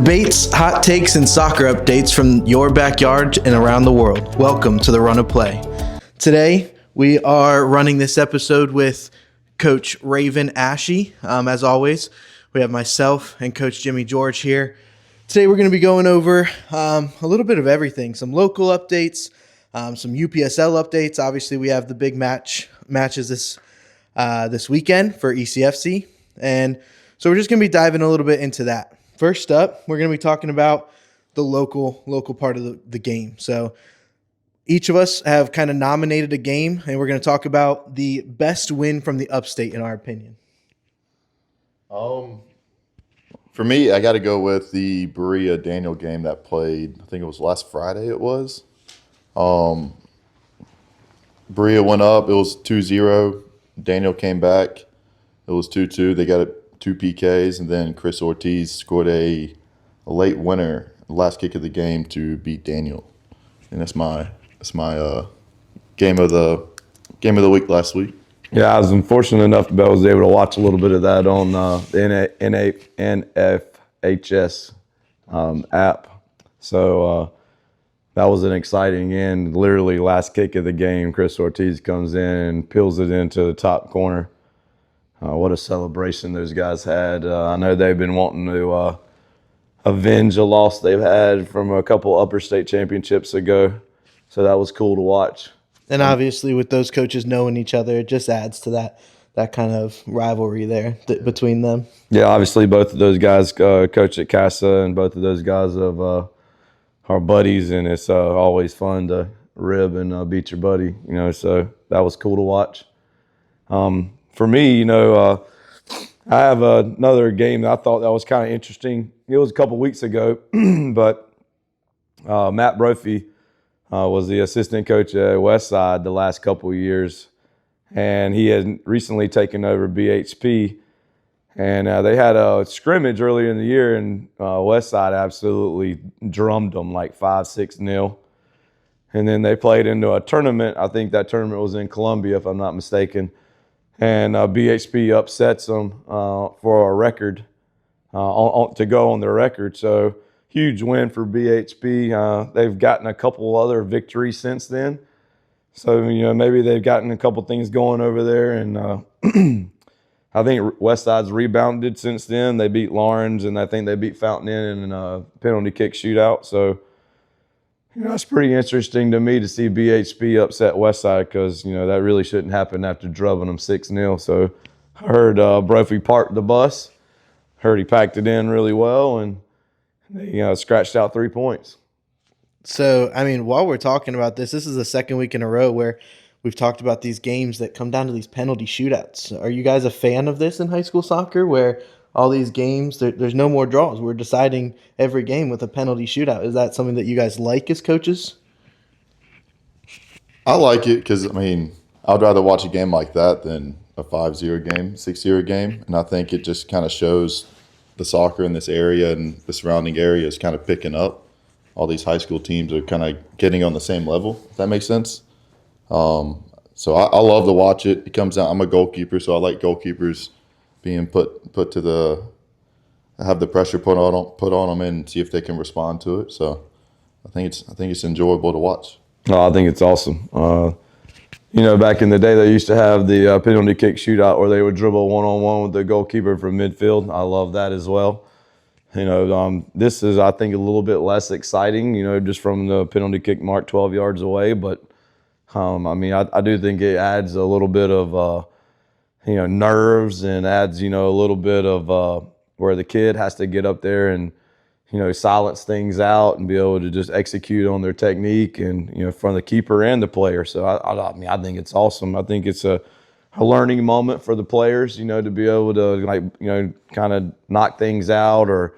Debates, hot takes, and soccer updates from your backyard and around the world. Welcome to the Run of Play. Today, we are running this episode with Coach Ravon Ashy. As always, we have myself and Coach Jimmy George here. Today, we're going to be going over a little bit of everything. Some local updates, some UPSL updates. Obviously, we have the big matches this weekend for ECFC. And so we're just going to be diving a little bit into that. First up, we're going to be talking about the local part of the game. So each of us have kind of nominated a game, and we're going to talk about the best win from the upstate, in our opinion. For me, I got to go with the Berea Daniel game that played, I think it was last Friday it was. Berea went up. It was 2-0. Daniel came back. It was 2-2. They got 2 PKs, and then Chris Ortiz scored a late winner, last kick of the game to beat Daniel. And that's my game of the week last week. Yeah, I was unfortunate enough to be able to watch a little bit of that on the NFHS app. So that was an exciting end. Literally last kick of the game, Chris Ortiz comes in and peels it into the top corner. What a celebration those guys had. I know they've been wanting to avenge a loss they've had from a couple upper state championships ago. So that was cool to watch. And obviously with those coaches knowing each other, it just adds to that kind of rivalry there between them. Yeah, obviously both of those guys coach at CASA, and both of those guys are buddies, and it's always fun to rib and beat your buddy, so that was cool to watch. For me, I have another game that I thought that was kind of interesting. It was a couple weeks ago, but Matt Brophy was the assistant coach at Westside the last couple of years, and he had recently taken over BHP. And they had a scrimmage earlier in the year, and Westside absolutely drummed them like 5-6-0. And then they played into a tournament. I think that tournament was in Columbia, if I'm not mistaken. And BHP upsets them for a record, to go on their record. So huge win for BHP. They've gotten a couple other victories since then. So, maybe they've gotten a couple things going over there. And I think Westside's rebounded since then. They beat Lawrence, and I think they beat Fountain Inn in a penalty kick shootout. So, it's pretty interesting to me to see BHP upset Westside because, that really shouldn't happen after drubbing them 6-0. So I heard Brophy parked the bus. Heard he packed it in really well, and they scratched out 3 points. So, while we're talking about this is the second week in a row where we've talked about these games that come down to these penalty shootouts. Are you guys a fan of this in high school soccer where all these games, there's no more draws? We're deciding every game with a penalty shootout. Is that something that you guys like as coaches? I like it because, I'd rather watch a game like that than a 5-0 game, 6-0 game. And I think it just kind of shows the soccer in this area and the surrounding area is kind of picking up. All these high school teams are kind of getting on the same level, if that makes sense. So I love to watch it. It comes down, I'm a goalkeeper, so I like goalkeepers being put to have the pressure put on them and see if they can respond to it. So I think it's enjoyable to watch. Oh, I think it's awesome. Back in the day, they used to have the penalty kick shootout where they would dribble one-on-one with the goalkeeper from midfield. I love that as well. This is, I think, a little bit less exciting, just from the penalty kick mark 12 yards away. But, I do think it adds a little bit of, nerves, and adds, a little bit of where the kid has to get up there and, silence things out and be able to just execute on their technique and, from the keeper and the player. So, I think it's awesome. I think it's a learning moment for the players, to be able to, kind of knock things out, or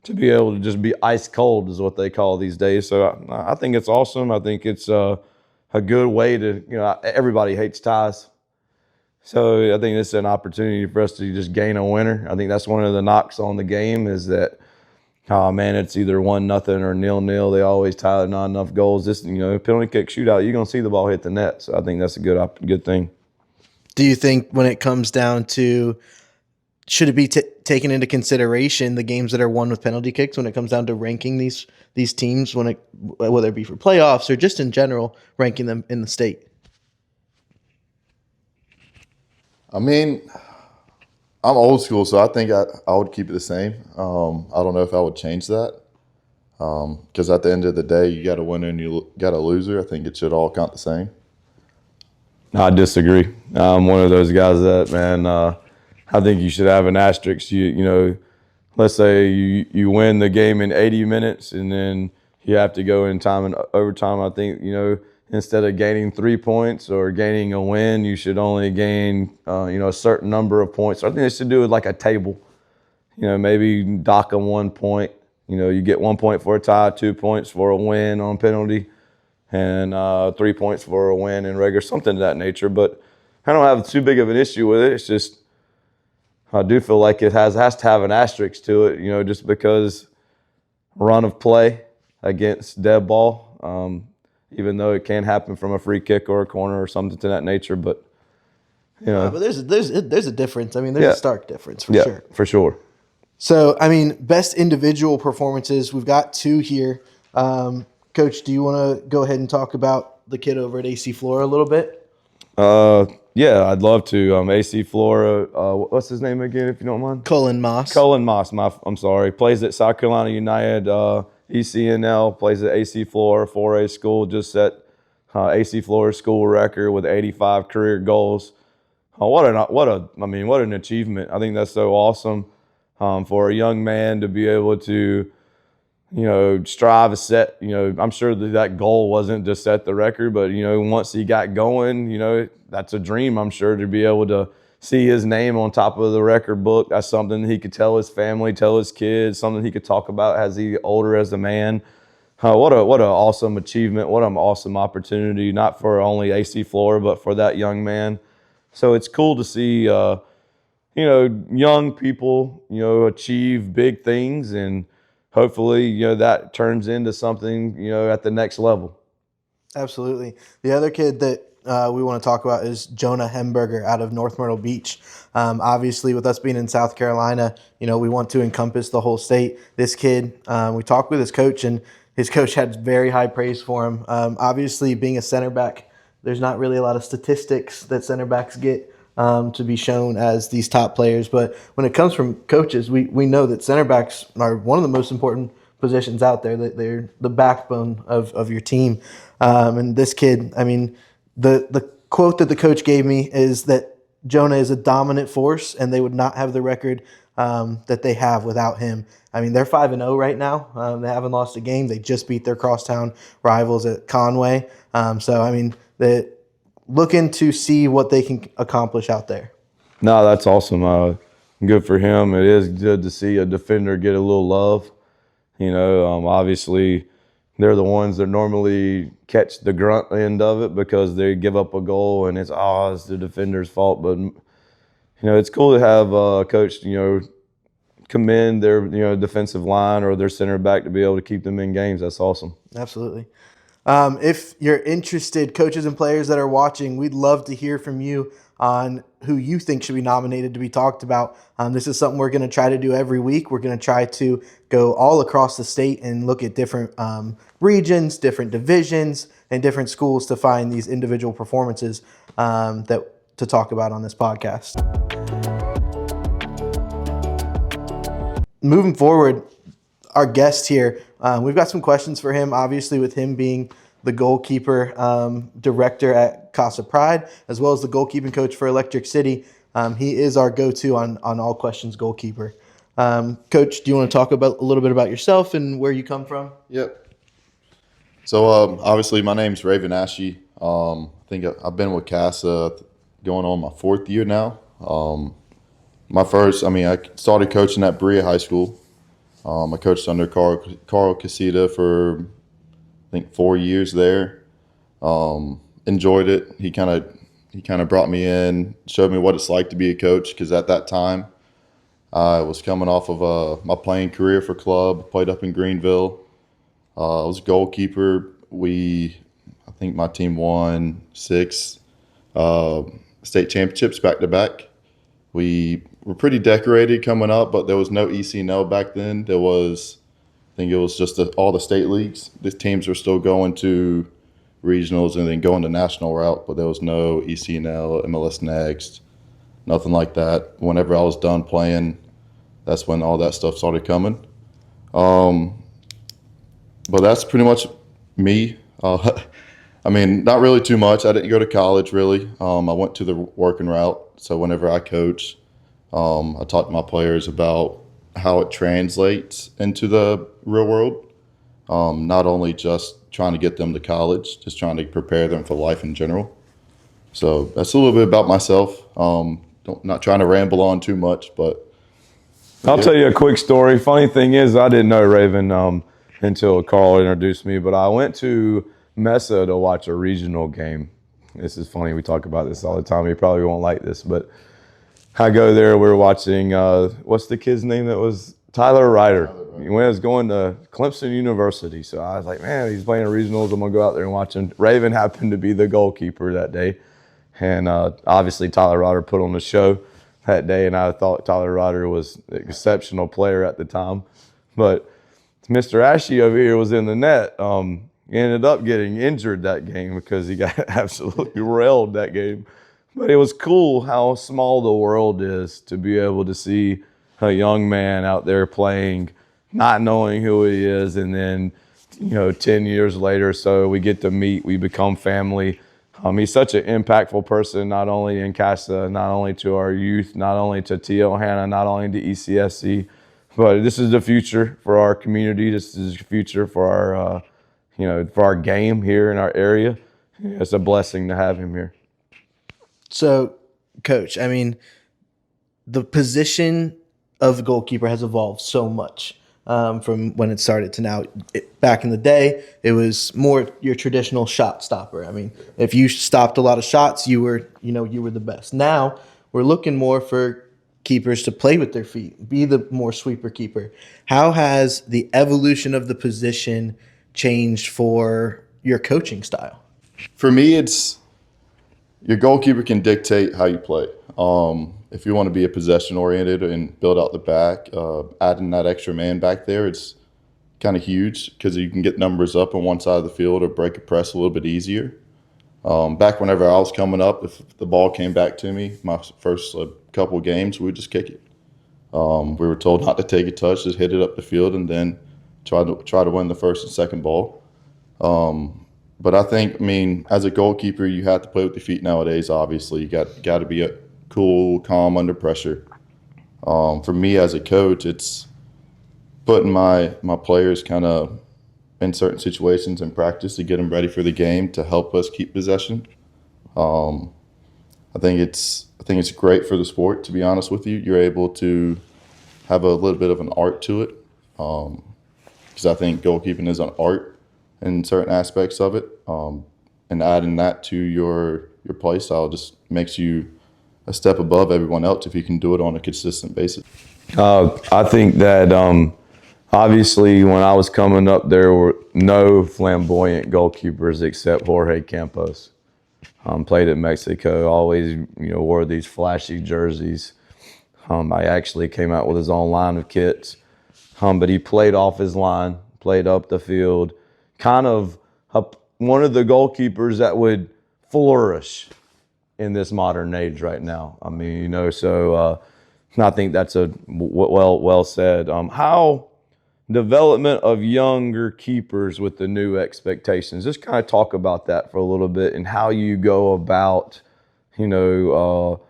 to be able to just be ice cold is what they call these days. So I think it's awesome. I think it's a good way to, everybody hates ties. So I think it's an opportunity for us to just gain a winner. I think that's one of the knocks on the game is that, it's either 1-0 or 0-0. They always tie not enough goals. This, penalty kick shootout, you're going to see the ball hit the net. So I think that's a good thing. Do you think when it comes down to should it be taken into consideration the games that are won with penalty kicks when it comes down to ranking these teams, whether it be for playoffs or just in general ranking them in the state? I mean, I'm old school, so I think I would keep it the same. I don't know if I would change that because at the end of the day, you got a winner and you got a loser. I think it should all count the same. I disagree. I'm one of those guys that, man, I think you should have an asterisk. You know, let's say you win the game in 80 minutes and then you have to go in time and overtime. I think, you know, instead of gaining 3 points or gaining a win, you should only gain, a certain number of points. So I think they should do it like a table. You know, maybe dock them 1 point. You know, you get 1 point for a tie, 2 points for a win on penalty, and 3 points for a win in regular, something of that nature. But I don't have too big of an issue with it. It's just I do feel like it has to have an asterisk to it, you know, just because run of play against dead ball, even though it can happen from a free kick or a corner or something to that nature. But, you know. But there's a difference. I mean, there's a stark difference for sure. For sure. So, I mean, best individual performances, we've got 2 here. Coach, do you want to go ahead and talk about the kid over at AC Flora a little bit? Yeah, I'd love to. AC Flora, what's his name again, if you don't mind? Cullen Moss. Cullen Moss, I'm sorry. Plays at South Carolina United, ECNL, plays at AC Flora, 4A school, just set AC Flora school record with 85 career goals. What an achievement. I think that's so awesome for a young man to be able to, you know, strive to set, you know, I'm sure that goal wasn't to set the record, but, you know, once he got going, you know, that's a dream, I'm sure, to be able to see his name on top of the record book. That's something he could tell his family, tell his kids, something he could talk about as he older as a man. What an awesome achievement. What an awesome opportunity, not for only AC Flora, but for that young man. So it's cool to see, young people, you know, achieve big things, and hopefully, you know, that turns into something, you know, at the next level. Absolutely. The other kid that we want to talk about is Jonah Hemberger out of North Myrtle Beach. Obviously, with us being in South Carolina, you know, we want to encompass the whole state. This kid, we talked with his coach, and his coach had very high praise for him. Obviously, being a center back, there's not really a lot of statistics that center backs get to be shown as these top players. But when it comes from coaches, we know that center backs are one of the most important positions out there. That they're the backbone of your team. And this kid, I mean, the quote that the coach gave me is that Jonah is a dominant force, and they would not have the record that they have without him. I mean, they're 5-0 right now. They haven't lost a game. They just beat their crosstown rivals at Conway. So, I mean, they're looking to see what they can accomplish out there. No, that's awesome. Good for him. It is good to see a defender get a little love. You know, obviously, they're the ones that normally catch the grunt end of it because they give up a goal and it's the defender's fault. But, you know, it's cool to have a coach, you know, commend their, you know, defensive line or their center back to be able to keep them in games. That's awesome. Absolutely. If you're interested, coaches and players that are watching, we'd love to hear from you on who you think should be nominated to be talked about. This is something we're going to try to do every week. We're going to try to go all across the state and look at different regions, different divisions, and different schools to find these individual performances to talk about on this podcast. Moving forward, our guest here, we've got some questions for him, obviously with him being the goalkeeper director at Casa Pride, as well as the goalkeeping coach for Electric City. He is our go-to on all questions goalkeeper. Coach, do you want to talk a little bit about yourself and where you come from? Yep. So obviously my name's Ravon Ashy. I think I've been with Casa going on my 4th year now. I started coaching at Berea High School. I coached under Carl Casita for, I think, 4 years there. Enjoyed it. He kind of brought me in, showed me what it's like to be a coach, because at that time I was coming off of my playing career for club. Played up in Greenville. I was a goalkeeper. I think my team won 6 state championships back to back. We were pretty decorated coming up, but there was no ECNL back then. There was, I think it was just all the state leagues. The teams were still going to regionals and then going the national route, but there was no ECNL, MLS Next, nothing like that. Whenever I was done playing, that's when all that stuff started coming. But that's pretty much me. I mean, not really too much. I didn't go to college, really. I went to the working route. So whenever I coach, I talk to my players about how it translates into the real world. Not only just trying to get them to college, just trying to prepare them for life in general. So that's a little bit about myself. Not trying to ramble on too much, but I'll tell you a quick story. Funny thing is, I didn't know Ravon until Carl introduced me, but I went to Mesa to watch a regional game. This is funny. We talk about this all the time. You probably won't like this, but I go there. We were watching, what's the kid's name that was Tyler Ryder. He was going to Clemson University. So I was like, man, he's playing regionals. I'm going to go out there and watch him. Ravon happened to be the goalkeeper that day. And obviously Tyler Ryder put on the show that day, and I thought Tyler Ryder was an exceptional player at the time. But Mr. Ashy over here was in the net. He ended up getting injured that game because he got absolutely railed that game. But it was cool how small the world is to be able to see a young man out there playing, not knowing who he is, and then 10 years later, so we get to meet, we become family. He's such an impactful person, not only in CASA, not only to our youth, not only to T.O. Hanna, not only to ECFC, but this is the future for our community. This is the future for our, for our game here in our area. It's a blessing to have him here. So, Coach, I mean, the position of the goalkeeper has evolved so much from when it started to now. Back in the day, it was more your traditional shot stopper. I mean, if you stopped a lot of shots, you were the best. Now we're looking more for keepers to play with their feet, be the more sweeper keeper. How has the evolution of the position changed for your coaching style? for me, it's your goalkeeper can dictate how you play. If you want to be a possession oriented and build out the back, adding that extra man back there, it's kind of huge because you can get numbers up on one side of the field or break a press a little bit easier. Back whenever I was coming up, if the ball came back to me, my first couple games, we would just kick it. We were told not to take a touch, just hit it up the field, and then try to win the first and second ball. But I think, as a goalkeeper, you have to play with your feet nowadays. Obviously, you got to be cool, calm under pressure. For me as a coach, it's putting my players kind of in certain situations in practice to get them ready for the game to help us keep possession. I think it's great for the sport, to be honest with you. You're able to have a little bit of an art to it, because I think goalkeeping is an art in certain aspects of it, and adding that to your play style just makes you a step above everyone else if you can do it on a consistent basis. I think that obviously when I was coming up, there were no flamboyant goalkeepers except Jorge Campos. Played at Mexico, always wore these flashy jerseys. I actually came out with his own line of kits, but he played off his line, played up the field, kind of one of the goalkeepers that would flourish in this modern age right now. So I think that's a well said. How development of younger keepers with the new expectations. Just kind of talk about that for a little bit and how you go about, sculpting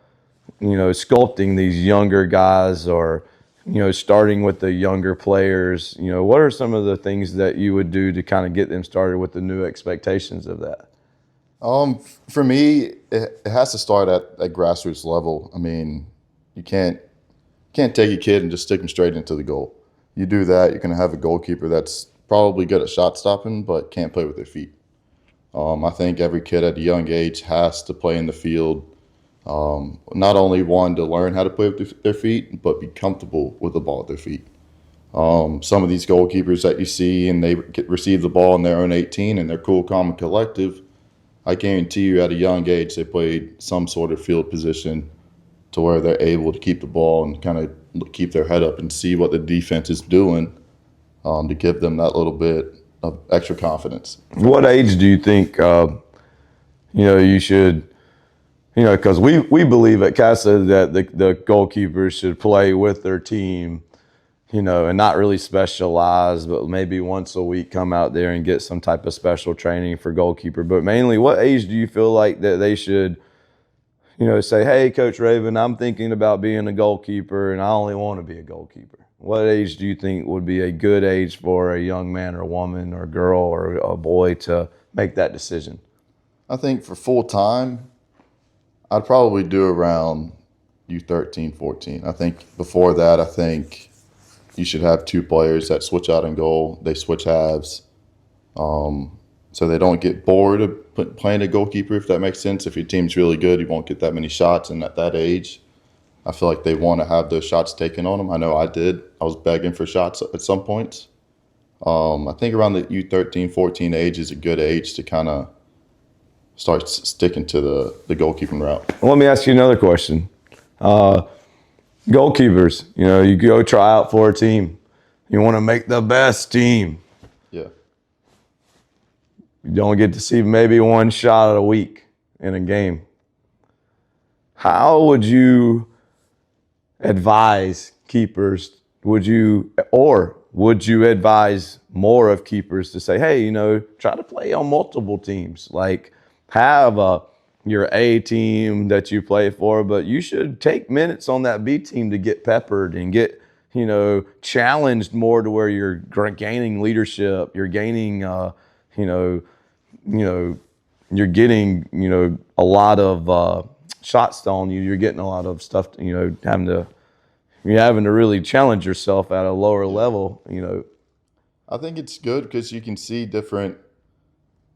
these younger guys or, starting with the younger players. What are some of the things that you would do to kind of get them started with the new expectations of that? For me, it has to start at grassroots level. You can't take a kid and just stick him straight into the goal. You do that, you're going to have a goalkeeper that's probably good at shot stopping, but can't play with their feet. I think every kid at a young age has to play in the field, not only to learn how to play with their feet, but be comfortable with the ball at their feet. Some of these goalkeepers that you see and they receive the ball in their own 18 and they're cool, calm, and collective, I guarantee you at a young age they played some sort of field position to where they're able to keep the ball and kind of keep their head up and see what the defense is doing, to give them that little bit of extra confidence. What age do you think you should? Because we believe at Casa that the goalkeepers should play with their team, and not really specialize, but maybe once a week come out there and get some type of special training for goalkeeper. But mainly, what age do you feel like that they should, say, hey, Coach Ravon, I'm thinking about being a goalkeeper and I only want to be a goalkeeper? What age do you think would be a good age for a young man or a woman or a girl or a boy to make that decision? I think for full time, I'd probably do around U13, 14. I think before that, I think you should have two players that switch out in goal. They switch halves, so they don't get bored of playing a goalkeeper, if that makes sense. If your team's really good, you won't get that many shots. And at that age, I feel like they want to have those shots taken on them. I know I did. I was begging for shots at some points. I think around the U13, 14 age is a good age to kind of start sticking to the goalkeeping route. Well, let me ask you another question. Goalkeepers, you go try out for a team. You want to make the best team. Yeah. You don't get to see maybe one shot a week in a game. How would you advise keepers? Would you advise more of keepers to say, hey, try to play on multiple teams? Like, have your A team that you play for, but you should take minutes on that B team to get peppered and get, challenged more to where you're gaining leadership. You're gaining, you're getting, a lot of shots on you. You're getting a lot of stuff, you're having to really challenge yourself at a lower level, I think it's good because you can see different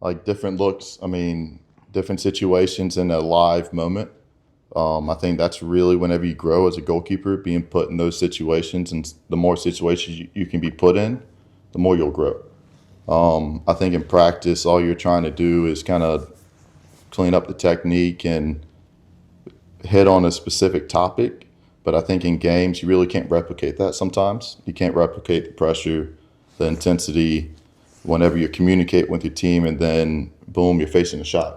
looks. I mean, different situations in a live moment. I think that's really whenever you grow as a goalkeeper, being put in those situations, and the more situations you can be put in, the more you'll grow. I think in practice, all you're trying to do is kind of clean up the technique and hit on a specific topic. But I think in games, you really can't replicate that sometimes. You can't replicate the pressure, the intensity, whenever you communicate with your team, and then boom, you're facing a shot.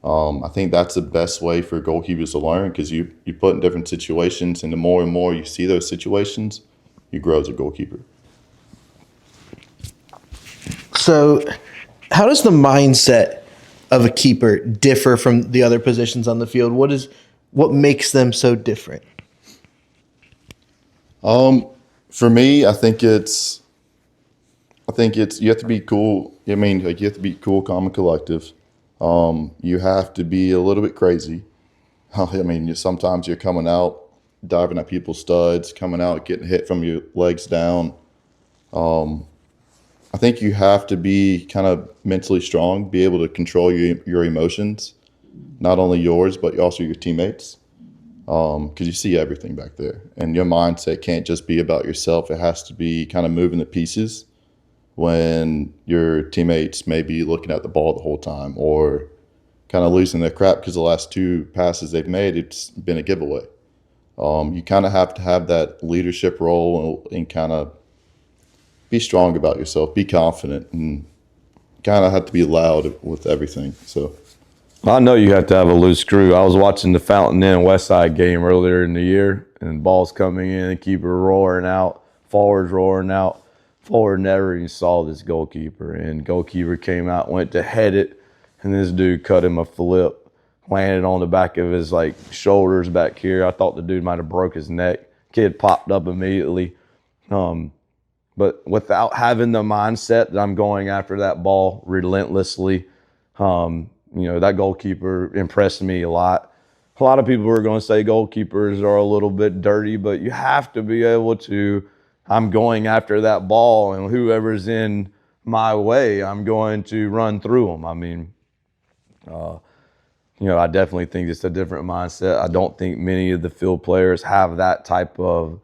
I think that's the best way for goalkeepers to learn, because you put in different situations, and the more and more you see those situations, you grow as a goalkeeper. So, how does the mindset of a keeper differ from the other positions on the field? What makes them so different? For me, I think it's you have to be cool. I mean, like, you have to be cool, calm, and collective. You have to be a little bit crazy. I mean, sometimes you're coming out, diving at people's studs, coming out, getting hit from your legs down. I think you have to be kind of mentally strong, be able to control your emotions, not only yours, but also your teammates. Because you see everything back there. And your mindset can't just be about yourself. It has to be kind of moving the pieces when your teammates may be looking at the ball the whole time, or kind of losing their crap because the last two passes they've made, it's been a giveaway. You kind of have to have that leadership role and kind of be strong about yourself, be confident, and kind of have to be loud with everything. So I know you have to have a loose screw. I was watching the Fountain Inn Westside game earlier in the year, and balls coming in, keeper roaring out, forwards roaring out. Forward never even saw this goalkeeper, and goalkeeper came out, went to head it, and this dude cut him a flip, landed on the back of his shoulders back here. I thought the dude might have broke his neck. Kid popped up immediately. But without having the mindset that I'm going after that ball relentlessly, that goalkeeper impressed me a lot. A lot of people are going to say goalkeepers are a little bit dirty, but you have to be able to, I'm going after that ball, and whoever's in my way, I'm going to run through them. I mean, I definitely think it's a different mindset. I don't think many of the field players have that type of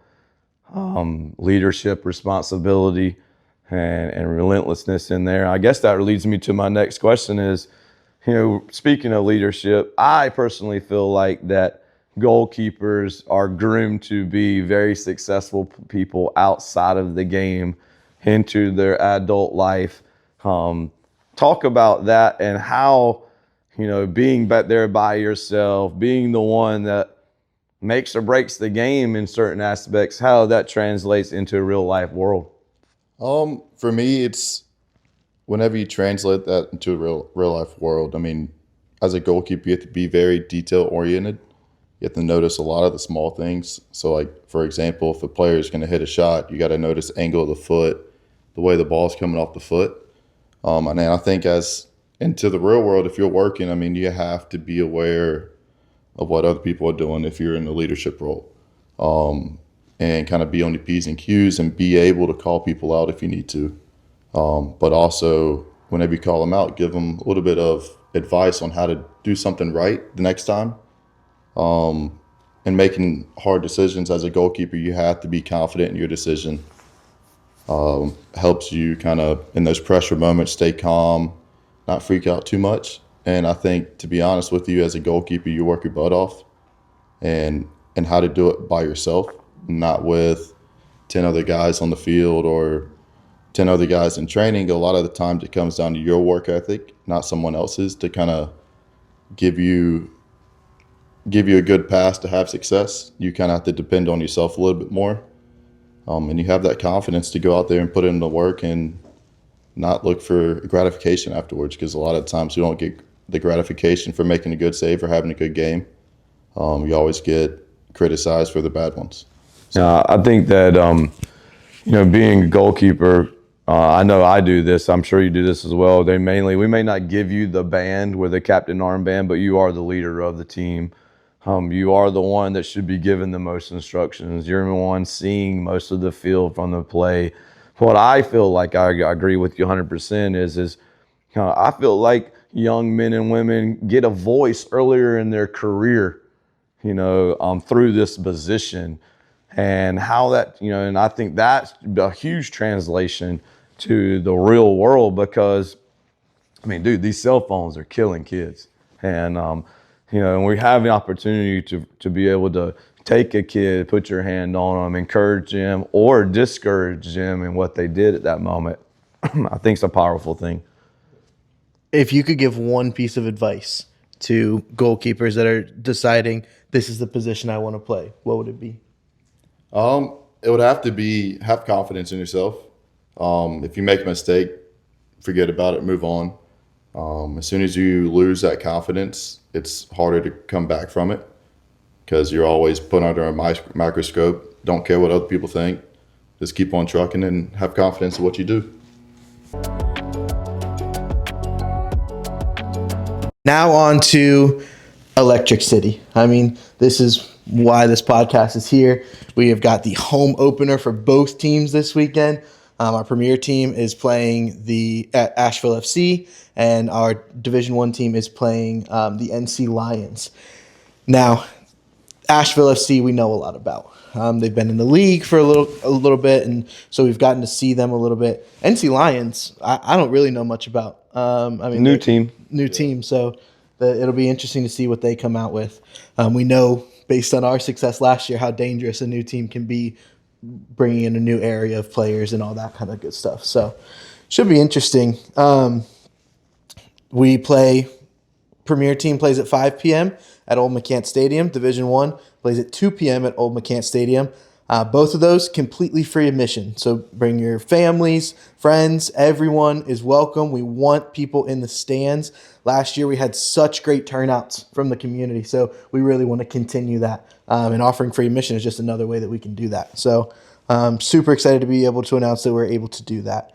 leadership responsibility and relentlessness in there. I guess that leads me to my next question is, speaking of leadership, I personally feel like that goalkeepers are groomed to be very successful people outside of the game into their adult life. Talk about that and how, being back there by yourself, being the one that makes or breaks the game in certain aspects, how that translates into a real life world. For me, it's whenever you translate that into a real life world. I mean, as a goalkeeper, you have to be very detail oriented. You have to notice a lot of the small things. So, like for example, if a player is going to hit a shot, you got to notice the angle of the foot, the way the ball is coming off the foot. And then I think as into the real world, if you're working, I mean, you have to be aware of what other people are doing if you're in a leadership role, and kind of be on the P's and Q's and be able to call people out if you need to. But also, whenever you call them out, give them a little bit of advice on how to do something right the next time. And making hard decisions as a goalkeeper, you have to be confident in your decision. Helps you kind of, in those pressure moments, stay calm, not freak out too much. And I think, to be honest with you, as a goalkeeper, you work your butt off and how to do it by yourself, not with 10 other guys on the field or 10 other guys in training. A lot of the times it comes down to your work ethic, not someone else's, to kind of give you a good pass to have success. You kind of have to depend on yourself a little bit more. And you have that confidence to go out there and put in the work and not look for gratification afterwards, because a lot of times you don't get the gratification for making a good save or having a good game. You always get criticized for the bad ones. I think that, being a goalkeeper, I know I do this. I'm sure you do this as well. We may not give you the band with the captain armband, but you are the leader of the team. You are the one that should be given the most instructions. You're the one seeing most of the field from the play. What I feel like, I agree with you 100%, is I feel like young men and women get a voice earlier in their career, through this position, and how that, and I think that's a huge translation to the real world, because, I mean, dude, these cell phones are killing kids. And, and we have the opportunity to be able to take a kid, put your hand on them, encourage them, or discourage them in what they did at that moment. I think it's a powerful thing. If you could give one piece of advice to goalkeepers that are deciding this is the position I want to play, what would it be? It would have to be have confidence in yourself. If you make a mistake, forget about it, move on. As soon as you lose that confidence, it's harder to come back from it, because you're always put under a microscope. Don't care what other people think. Just keep on trucking and have confidence in what you do. Now on to Electric City. I mean, this is why this podcast is here. We have got the home opener for both teams this weekend. Our premier team is playing at Asheville FC, and our Division I team is playing the NC Lions. Now, Asheville FC we know a lot about. They've been in the league for a little bit, and so we've gotten to see them a little bit. NC Lions, I don't really know much about. New team. So it'll be interesting to see what they come out with. We know, based on our success last year, how dangerous a new team can be, bringing in a new area of players and all that kind of good stuff. So should be interesting. Premier team plays at 5 p.m. at Old McCants Stadium. Division I plays at 2 p.m. at Old McCants Stadium. Both of those completely free admission. So bring your families, friends, everyone is welcome. We want people in the stands. Last year we had such great turnouts from the community, so we really want to continue that. And offering free admission is just another way that we can do that. So super excited to be able to announce that we're able to do that.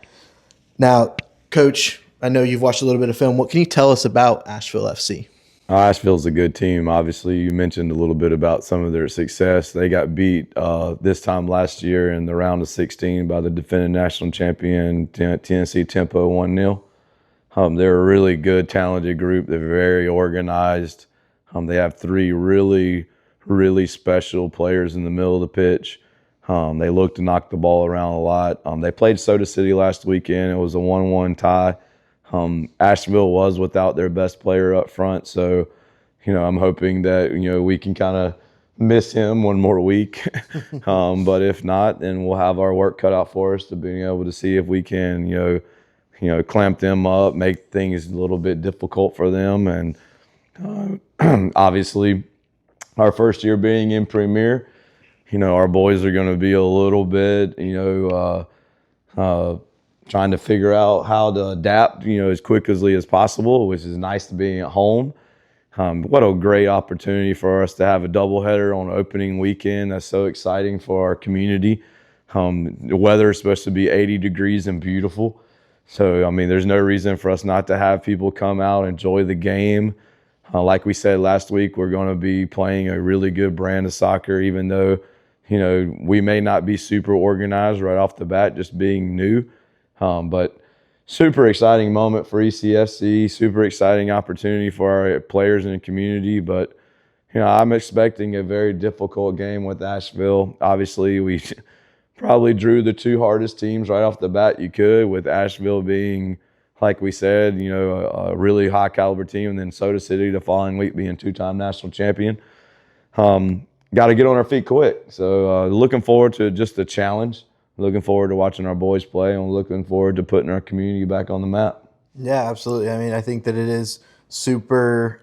Now, Coach, I know you've watched a little bit of film. What can you tell us about Asheville FC? Asheville's a good team. Obviously, you mentioned a little bit about some of their success. They got beat this time last year in the round of 16 by the defending national champion Tennessee Tempo 1-0. They're a really good, talented group. They're very organized. They have three really, really special players in the middle of the pitch. They look to knock the ball around a lot. They played Soda City last weekend. It was a 1-1 tie. Asheville was without their best player up front, so I'm hoping that we can kind of miss him one more week. But if not, then we'll have our work cut out for us to being able to see if we can, clamp them up, make things a little bit difficult for them. And obviously, our first year being in Premier, our boys are going to be a little bit, trying to figure out how to adapt, as quickly as possible, which is nice to being at home. What a great opportunity for us to have a doubleheader on opening weekend. That's so exciting for our community. The weather is supposed to be 80 degrees and beautiful. So, there's no reason for us not to have people come out, enjoy the game. Like we said last week, we're going to be playing a really good brand of soccer, even though, we may not be super organized right off the bat, just being new. But super exciting moment for ECFC, super exciting opportunity for our players in the community. But, I'm expecting a very difficult game with Asheville. Obviously, we probably drew the two hardest teams right off the bat you could, with Asheville being, like we said, a really high caliber team, and then Soda City the following week being two-time national champion. Got to get on our feet quick. So looking forward to just the challenge. Looking forward to watching our boys play, and looking forward to putting our community back on the map. Yeah, absolutely. I think that it is super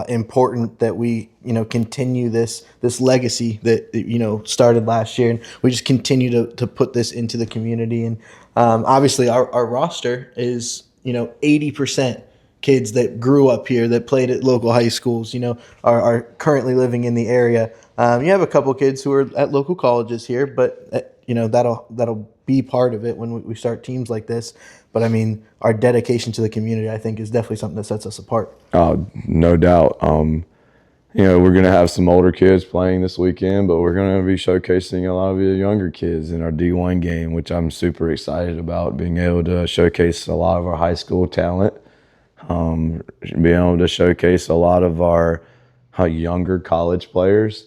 important that we, continue this legacy that, started last year, and we just continue to put this into the community. And obviously our roster is, 80% kids that grew up here, that played at local high schools, are currently living in the area. You have a couple kids who are at local colleges here, but that'll be part of it when we start teams like this. But our dedication to the community, I think, is definitely something that sets us apart. No doubt. We're going to have some older kids playing this weekend, but we're going to be showcasing a lot of the younger kids in our D1 game, which I'm super excited about, being able to showcase a lot of our high school talent, being able to showcase a lot of our younger college players.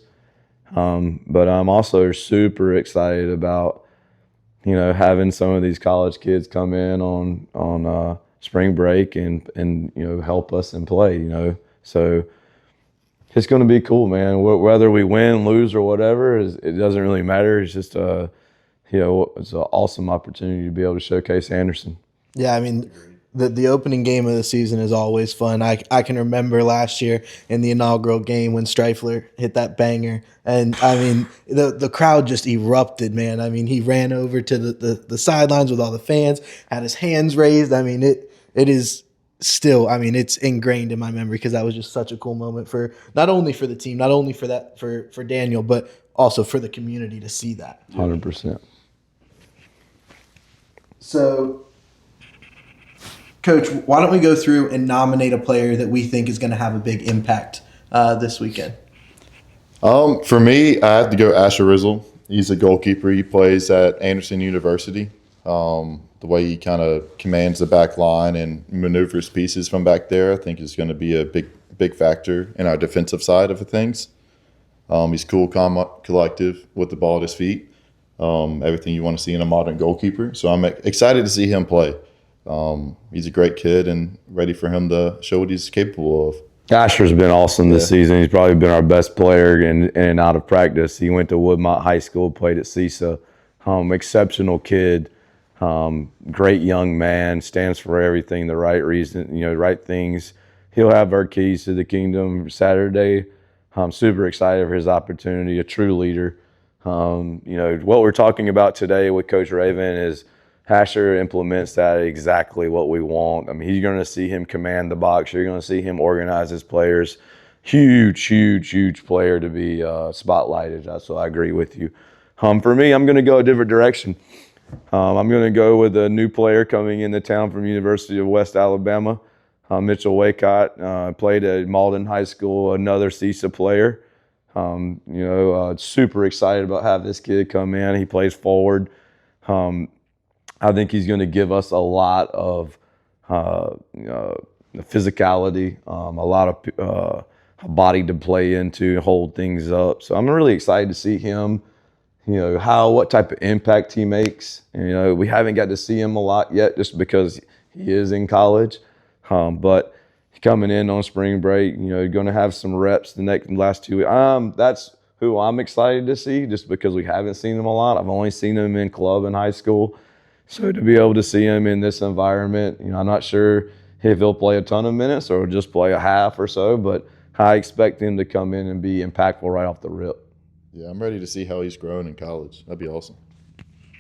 But I'm also super excited about, having some of these college kids come in on spring break and help us and play, So it's going to be cool, man. Whether we win, lose, or whatever, it doesn't really matter. It's just it's an awesome opportunity to be able to showcase Anderson. Yeah, the opening game of the season is always fun. I can remember last year in the inaugural game when Streifler hit that banger, and the crowd just erupted, man. He ran over to the sidelines with all the fans, had his hands raised. It is still, it's ingrained in my memory, because that was just such a cool moment, for not only for the team, not only for Daniel, but also for the community to see that. 100%. So, Coach, why don't we go through and nominate a player that we think is going to have a big impact this weekend? For me, I have to go Asher Rizzle. He's a goalkeeper. He plays at Anderson University. The way he kind of commands the back line and maneuvers pieces from back there, I think is going to be a big factor in our defensive side of things. He's cool, calm, collective with the ball at his feet. Everything you want to see in a modern goalkeeper. So I'm excited to see him play. He's a great kid, and ready for him to show what he's capable of. Asher's been awesome this season. He's probably been our best player in and out of practice. He went to Woodmont High School, played at CISA. Exceptional kid, great young man, stands for everything, the right reason, right things. He'll have our keys to the kingdom Saturday. I'm super excited for his opportunity, a true leader. What we're talking about today with Coach Ravon is Asher implements that exactly what we want. You're going to see him command the box. You're going to see him organize his players. Huge player to be spotlighted. So I agree with you. For me, I'm going to go a different direction. I'm going to go with a new player coming into town from University of West Alabama, Mitchell Waycott. Played at Malden High School, another CISA player. Super excited about having this kid come in. He plays forward. I think he's going to give us a lot of physicality, a lot of body to play into, hold things up. So I'm really excited to see him, what type of impact he makes. We haven't got to see him a lot yet just because he is in college. But coming in on spring break, going to have some reps the last 2 weeks. That's who I'm excited to see just because we haven't seen him a lot. I've only seen him in club in high school. So to be able to see him in this environment, I'm not sure if he'll play a ton of minutes or just play a half or so, but I expect him to come in and be impactful right off the rip. Yeah, I'm ready to see how he's grown in college. That'd be awesome.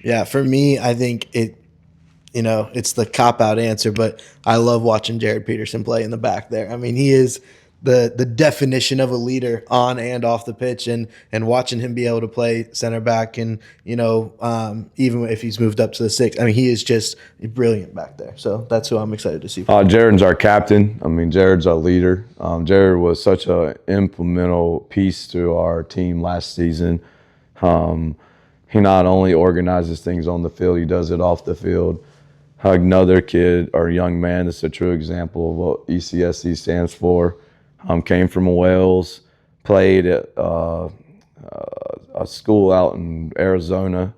Yeah, for me, I think it's the cop-out answer, but I love watching Jared Peterson play in the back there. I mean, he is the definition of a leader on and off the pitch, and watching him be able to play center back and, even if he's moved up to the six, I mean, he is just brilliant back there. So that's who I'm excited to see. Jared's our captain. I mean, Jared's our leader. Jared was such an implemental piece to our team last season. He not only organizes things on the field, he does it off the field. Another kid or young man that's a true example of what ECFC stands for. Came from Wales, played at a school out in Arizona.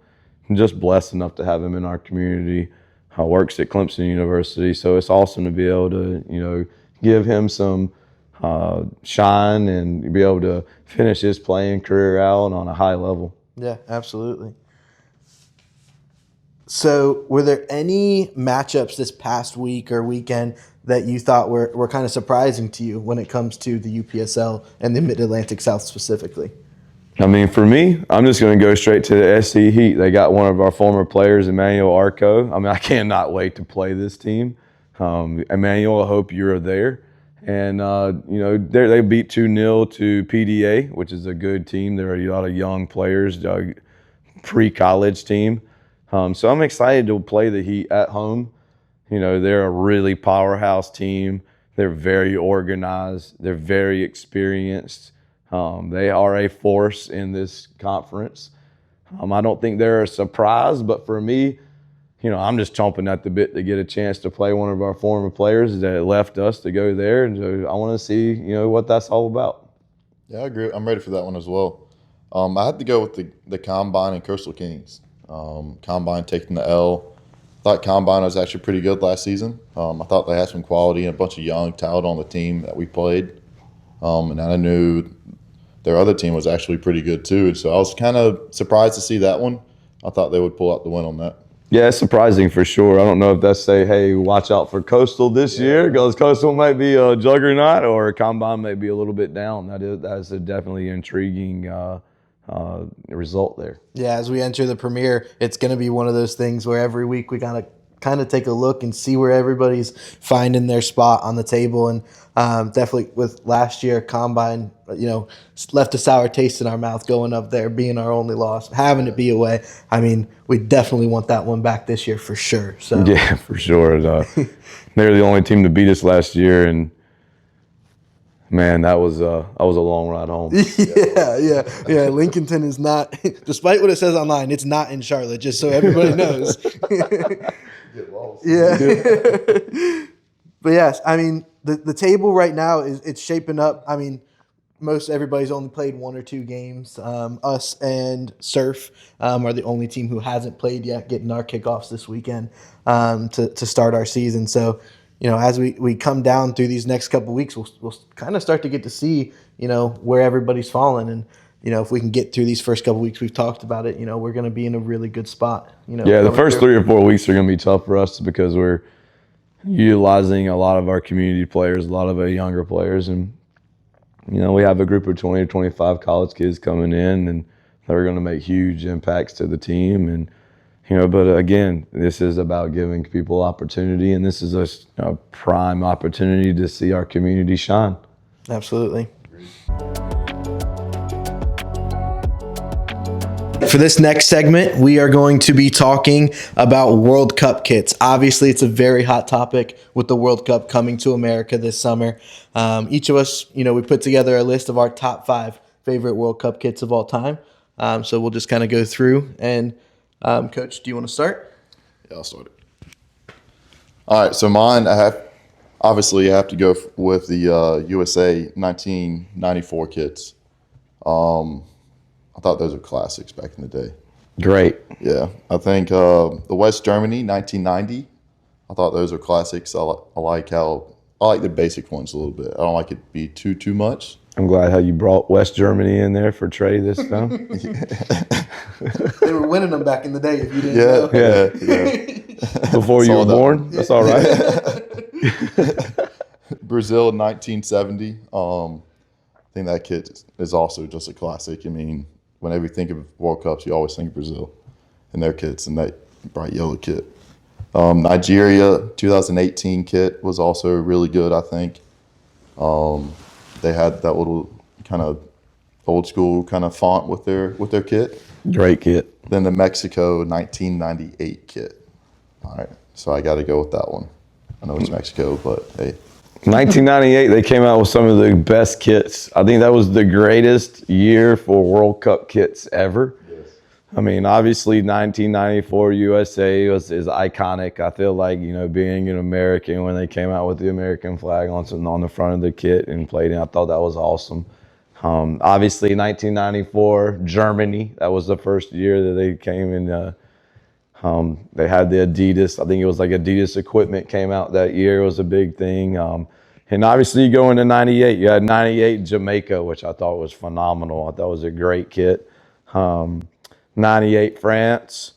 I'm just blessed enough to have him in our community. Works at Clemson University, so it's awesome to be able to, give him some shine and be able to finish his playing career out on a high level. Yeah, absolutely. So were there any matchups this past week or weekend that you thought were kind of surprising to you when it comes to the UPSL and the Mid-Atlantic South specifically? I mean, for me, I'm just going to go straight to the SC Heat. They got one of our former players, Emmanuel Arco. I mean, I cannot wait to play this team. Emmanuel, I hope you're there. And, they beat 2-0 to PDA, which is a good team. There are a lot of young players, pre-college team. So I'm excited to play the Heat at home. They're a really powerhouse team. They're very organized. They're very experienced. They are a force in this conference. I don't think they're a surprise, but for me, I'm just chomping at the bit to get a chance to play one of our former players that left us to go there. And so I want to see, what that's all about. Yeah, I agree. I'm ready for that one as well. I had to go with the Combine and Coastal Kings. Combine taking the L. I thought Combine was actually pretty good last season. I thought they had some quality and a bunch of young talent on the team that we played. And I knew their other team was actually pretty good too. So I was kind of surprised to see that one. I thought they would pull out the win on that. Yeah, it's surprising for sure. I don't know if that's say, hey, watch out for Coastal this year, because Coastal might be a juggernaut or Combine may be a little bit down. That is a definitely intriguing result there. Yeah, as we enter the premiere, it's going to be one of those things where every week we kind of take a look and see where everybody's finding their spot on the table. And definitely with last year, Combine, left a sour taste in our mouth going up there, being our only loss, having it be away. I mean, we definitely want that one back this year for sure. So yeah, for sure. They're the only team to beat us last year, and man, that was a long ride home. Yeah. Lincolnton is not, despite what it says online, it's not in Charlotte, just so everybody knows. Get lost. Yeah. But yes, I mean, the table right now it's shaping up. I mean, most everybody's only played one or two games. Us and Surf are the only team who hasn't played yet, getting our kickoffs this weekend to start our season. So, as we come down through these next couple of weeks, we'll kind of start to get to see, where everybody's falling. And, if we can get through these first couple of weeks, we've talked about it, we're going to be in a really good spot. Yeah, the first 3 or 4 weeks are going to be tough for us because we're utilizing a lot of our community players, a lot of our younger players. And, we have a group of 20 or 25 college kids coming in, and they're going to make huge impacts to the team. And, but again, this is about giving people opportunity, and this is a prime opportunity to see our community shine. Absolutely. For this next segment, we are going to be talking about World Cup kits. Obviously, it's a very hot topic with the World Cup coming to America this summer. Each of us, we put together a list of our top 5 favorite World Cup kits of all time. So we'll just kind of go through. And Coach, do you want to start? Yeah, I'll start it. All right, so mine, I have to go with the USA 1994 kits. I thought those were classics back in the day. Great. Yeah, I think the West Germany 1990. I thought those are classics. I like the basic ones a little bit. I don't like it to be too much. I'm glad how you brought West Germany in there for Trey this time. They were winning them back in the day, if you didn't know. Yeah. Before you Saw were that born? one. That's all right. Brazil in 1970. I think that kit is also just a classic. I mean, whenever you think of World Cups, you always think of Brazil and their kits and that bright yellow kit. Nigeria 2018 kit was also really good, I think. They had that little kind of old school kind of font with their kit. Great kit. Then the Mexico 1998 kit. All right, so I got to go with that one. I know it's Mexico, but hey. 1998, they came out with some of the best kits. I think that was the greatest year for World Cup kits ever. Yes. I mean, obviously, 1994 USA is iconic. I feel like, being an American, when they came out with the American flag on the front of the kit and played it, I thought that was awesome. Obviously, 1994 Germany, that was the first year that they came in. They had the Adidas. I think it was like Adidas equipment came out that year. It was a big thing. And obviously, you go into 98. You had 98 Jamaica, which I thought was phenomenal. I thought it was a great kit. 98 France.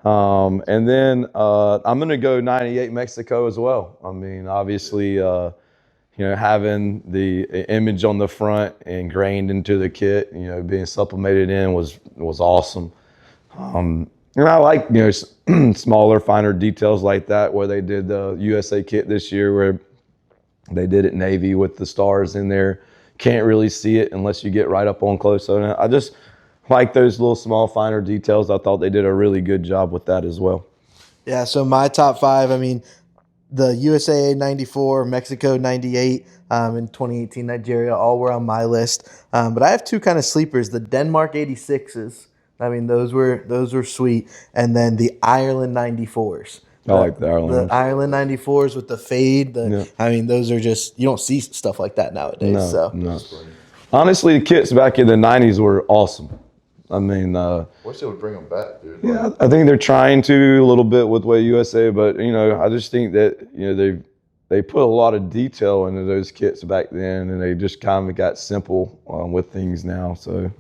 And then I'm going to go 98 Mexico as well. I mean, obviously, having the image on the front ingrained into the kit, being supplemented in was awesome. And I like, smaller, finer details like that, where they did the USA kit this year, where they did it navy with the stars in there. Can't really see it unless you get right up on close. So I just like those little small, finer details. I thought they did a really good job with that as well. Yeah, so my top five, I mean, the USA 94, Mexico 98, and 2018 Nigeria, all were on my list. But I have two kind of sleepers, the Denmark 86s. I mean, those were sweet. And then the Ireland 94s. I like the Ireland ones. The Ireland 94s with the fade. Yeah. I mean, those are just, you don't see stuff like that nowadays. No. Honestly, the kits back in the 90s were awesome. I mean, Wish they would bring them back, dude. yeah, I think they're trying to a little bit with Way USA, but I just think that they put a lot of detail into those kits back then, and they just kind of got simple with things now. So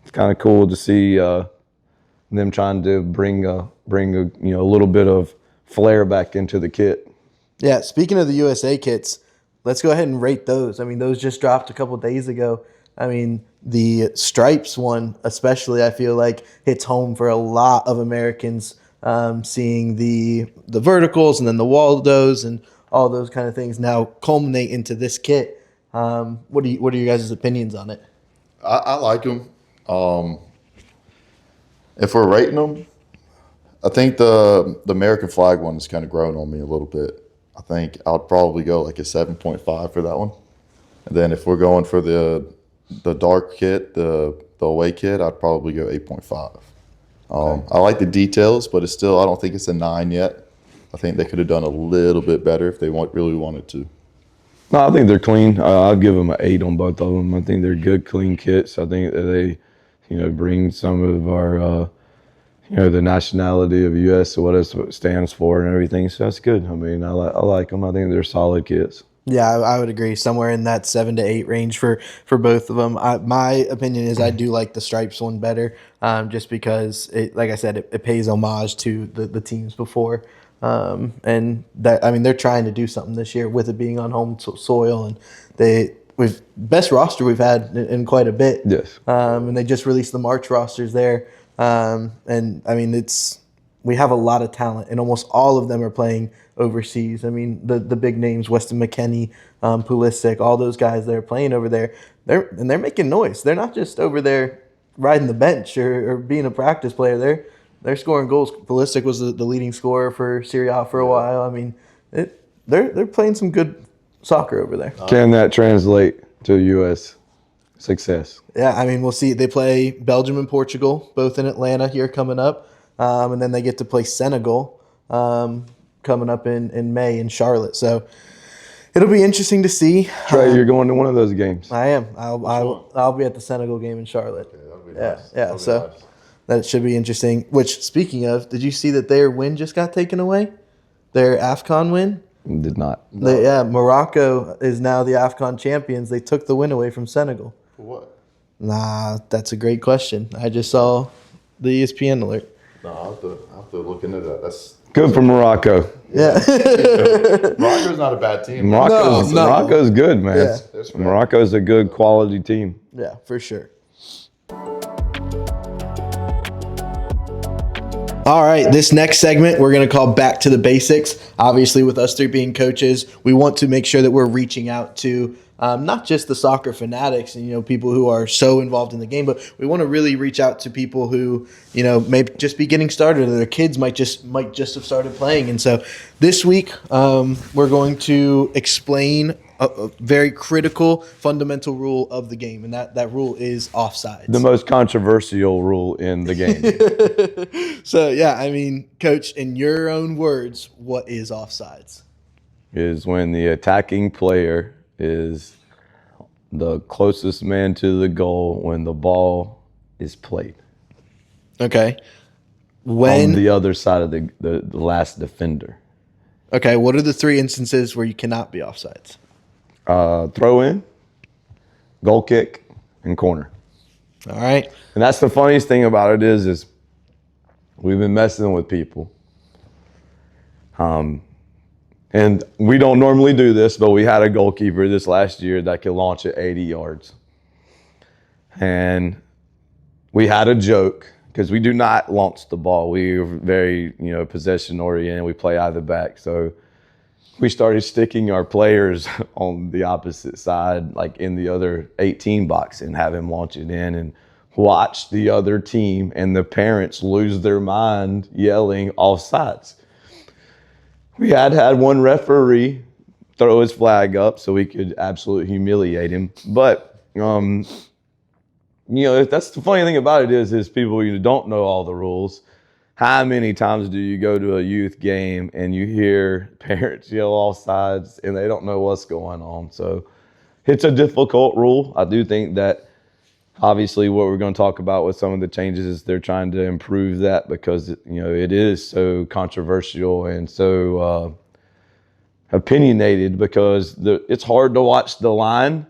it's kind of cool to see them trying to bring a little bit of flair back into the kit. Yeah, speaking of the USA kits, let's go ahead and rate those. I mean, those just dropped a couple days ago. I mean, the stripes one especially, I feel like hits home for a lot of Americans, seeing the verticals and then the Waldos and all those kind of things now culminate into this kit. What are your guys' opinions on it? I like them. If we're rating them, I think the American flag one has kind of grown on me a little bit. I think I'll probably go like a 7.5 for that one. And then if we're going for the dark kit, the away kit, I'd probably go 8.5. Okay. I like the details, but it's still, I don't think it's a 9 yet. I think they could have done a little bit better if they really wanted to. No, I think they're clean. I'll give them an 8 on both of them. I think they're good, clean kits. I think that they, bring some of our, the nationality of U.S. what it stands for and everything. So that's good. I mean, I like them. I think they're solid kits. Yeah, I would agree. Somewhere in that 7 to 8 range for both of them. My opinion is I do like the stripes one better, just because like I said, it pays homage to the teams before, and that, I mean, they're trying to do something this year with it being on home soil, and we've best roster we've had in quite a bit. Yes. And they just released the March rosters there, and I mean we have a lot of talent, and almost all of them are playing overseas. I mean, the big names, Weston McKennie, Pulisic, all those guys that are playing over there, they're making noise. They're not just over there riding the bench or being a practice player. They're scoring goals. Pulisic was the leading scorer for Serie A for a while. I mean, they're playing some good soccer over there. Can that translate to U.S. success? Yeah, I mean, we'll see. They play Belgium and Portugal, both in Atlanta here coming up. And then they get to play Senegal coming up in May in Charlotte. So it'll be interesting to see. Trey, you're going to one of those games. I am. I'll be at the Senegal game in Charlotte. Okay, that'll be nice. Yeah. So that should be interesting. Which, speaking of, did you see that their win just got taken away? Their AFCON win? Did not. Morocco is now the AFCON champions. They took the win away from Senegal. For what? Nah, that's a great question. I just saw the ESPN alert. No, I'll have to look into that. That's Good for Morocco. Yeah. Morocco's not a bad team. Morocco's good, man. Yeah. Morocco's a good quality team. Yeah, for sure. All right, this next segment we're going to call Back to the Basics. Obviously, with us three being coaches, we want to make sure that we're reaching out to not just the soccer fanatics and, people who are so involved in the game, but we want to really reach out to people who, may just be getting started, or their kids might just have started playing. And so this week, we're going to explain a very critical, fundamental rule of the game, and that rule is offsides. The most controversial rule in the game. So, Coach, in your own words, what is offsides? Is when the attacking player is the closest man to the goal when the ball is played. Okay. On the other side of the last defender. Okay, what are the three instances where you cannot be offsides? Throw in, goal kick, and corner. All right. And that's the funniest thing about it is we've been messing with people. And we don't normally do this, but we had a goalkeeper this last year that could launch at 80 yards. And we had a joke because we do not launch the ball. We are very, possession oriented. We play out of the back. So we started sticking our players on the opposite side, like in the other 18 box, and have him launch it in and watch the other team and the parents lose their mind yelling offsides. We had one referee throw his flag up so we could absolutely humiliate him. But, that's the funny thing about it is people who don't know all the rules. How many times do you go to a youth game and you hear parents yell offsides and they don't know what's going on? So it's a difficult rule. I do think that obviously what we're going to talk about with some of the changes is they're trying to improve that because, it is so controversial and so opinionated because it's hard to watch the line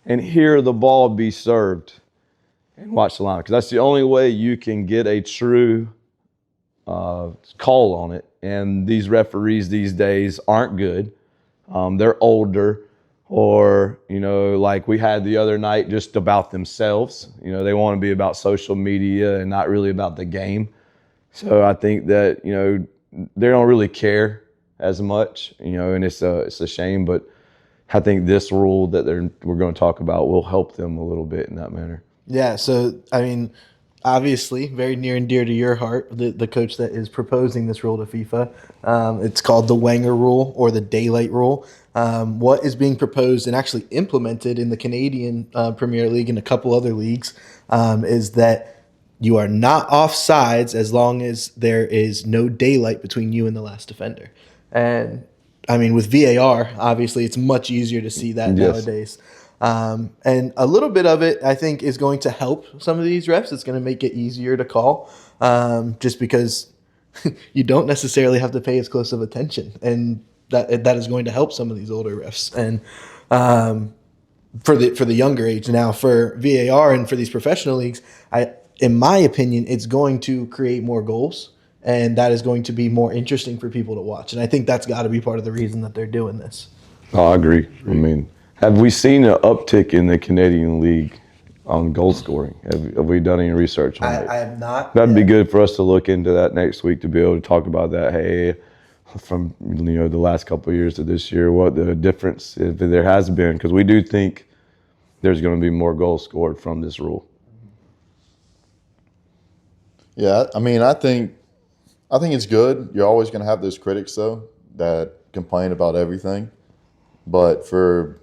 and hear the ball be served and watch the line because that's the only way you can get a true call on it. And these referees these days aren't good. They're older or, like we had the other night just about themselves. They want to be about social media and not really about the game. So I think that, they don't really care as much, and it's a shame. But I think this rule that we're going to talk about will help them a little bit in that manner. Yeah. So, obviously, very near and dear to your heart, the coach that is proposing this rule to FIFA. It's called the Wenger rule or the daylight rule. What is being proposed and actually implemented in the Canadian Premier League and a couple other leagues is that you are not offsides as long as there is no daylight between you and the last defender. And, with VAR, obviously, it's much easier to see that nowadays. And a little bit of it, I think, is going to help some of these refs. It's going to make it easier to call just because you don't necessarily have to pay as close of attention. And that is going to help some of these older refs. And for the younger age now, for VAR and for these professional leagues, in my opinion, it's going to create more goals. And that is going to be more interesting for people to watch. And I think that's got to be part of the reason that they're doing this. Oh, I agree. Have we seen an uptick in the Canadian League on goal scoring? Have we done any research on it? I have not. That'd be good for us to look into that next week to be able to talk about that. Hey, from the last couple of years to this year, what the difference if there has been, because we do think there's going to be more goals scored from this rule. Yeah, I think it's good. You're always going to have those critics though that complain about everything, but for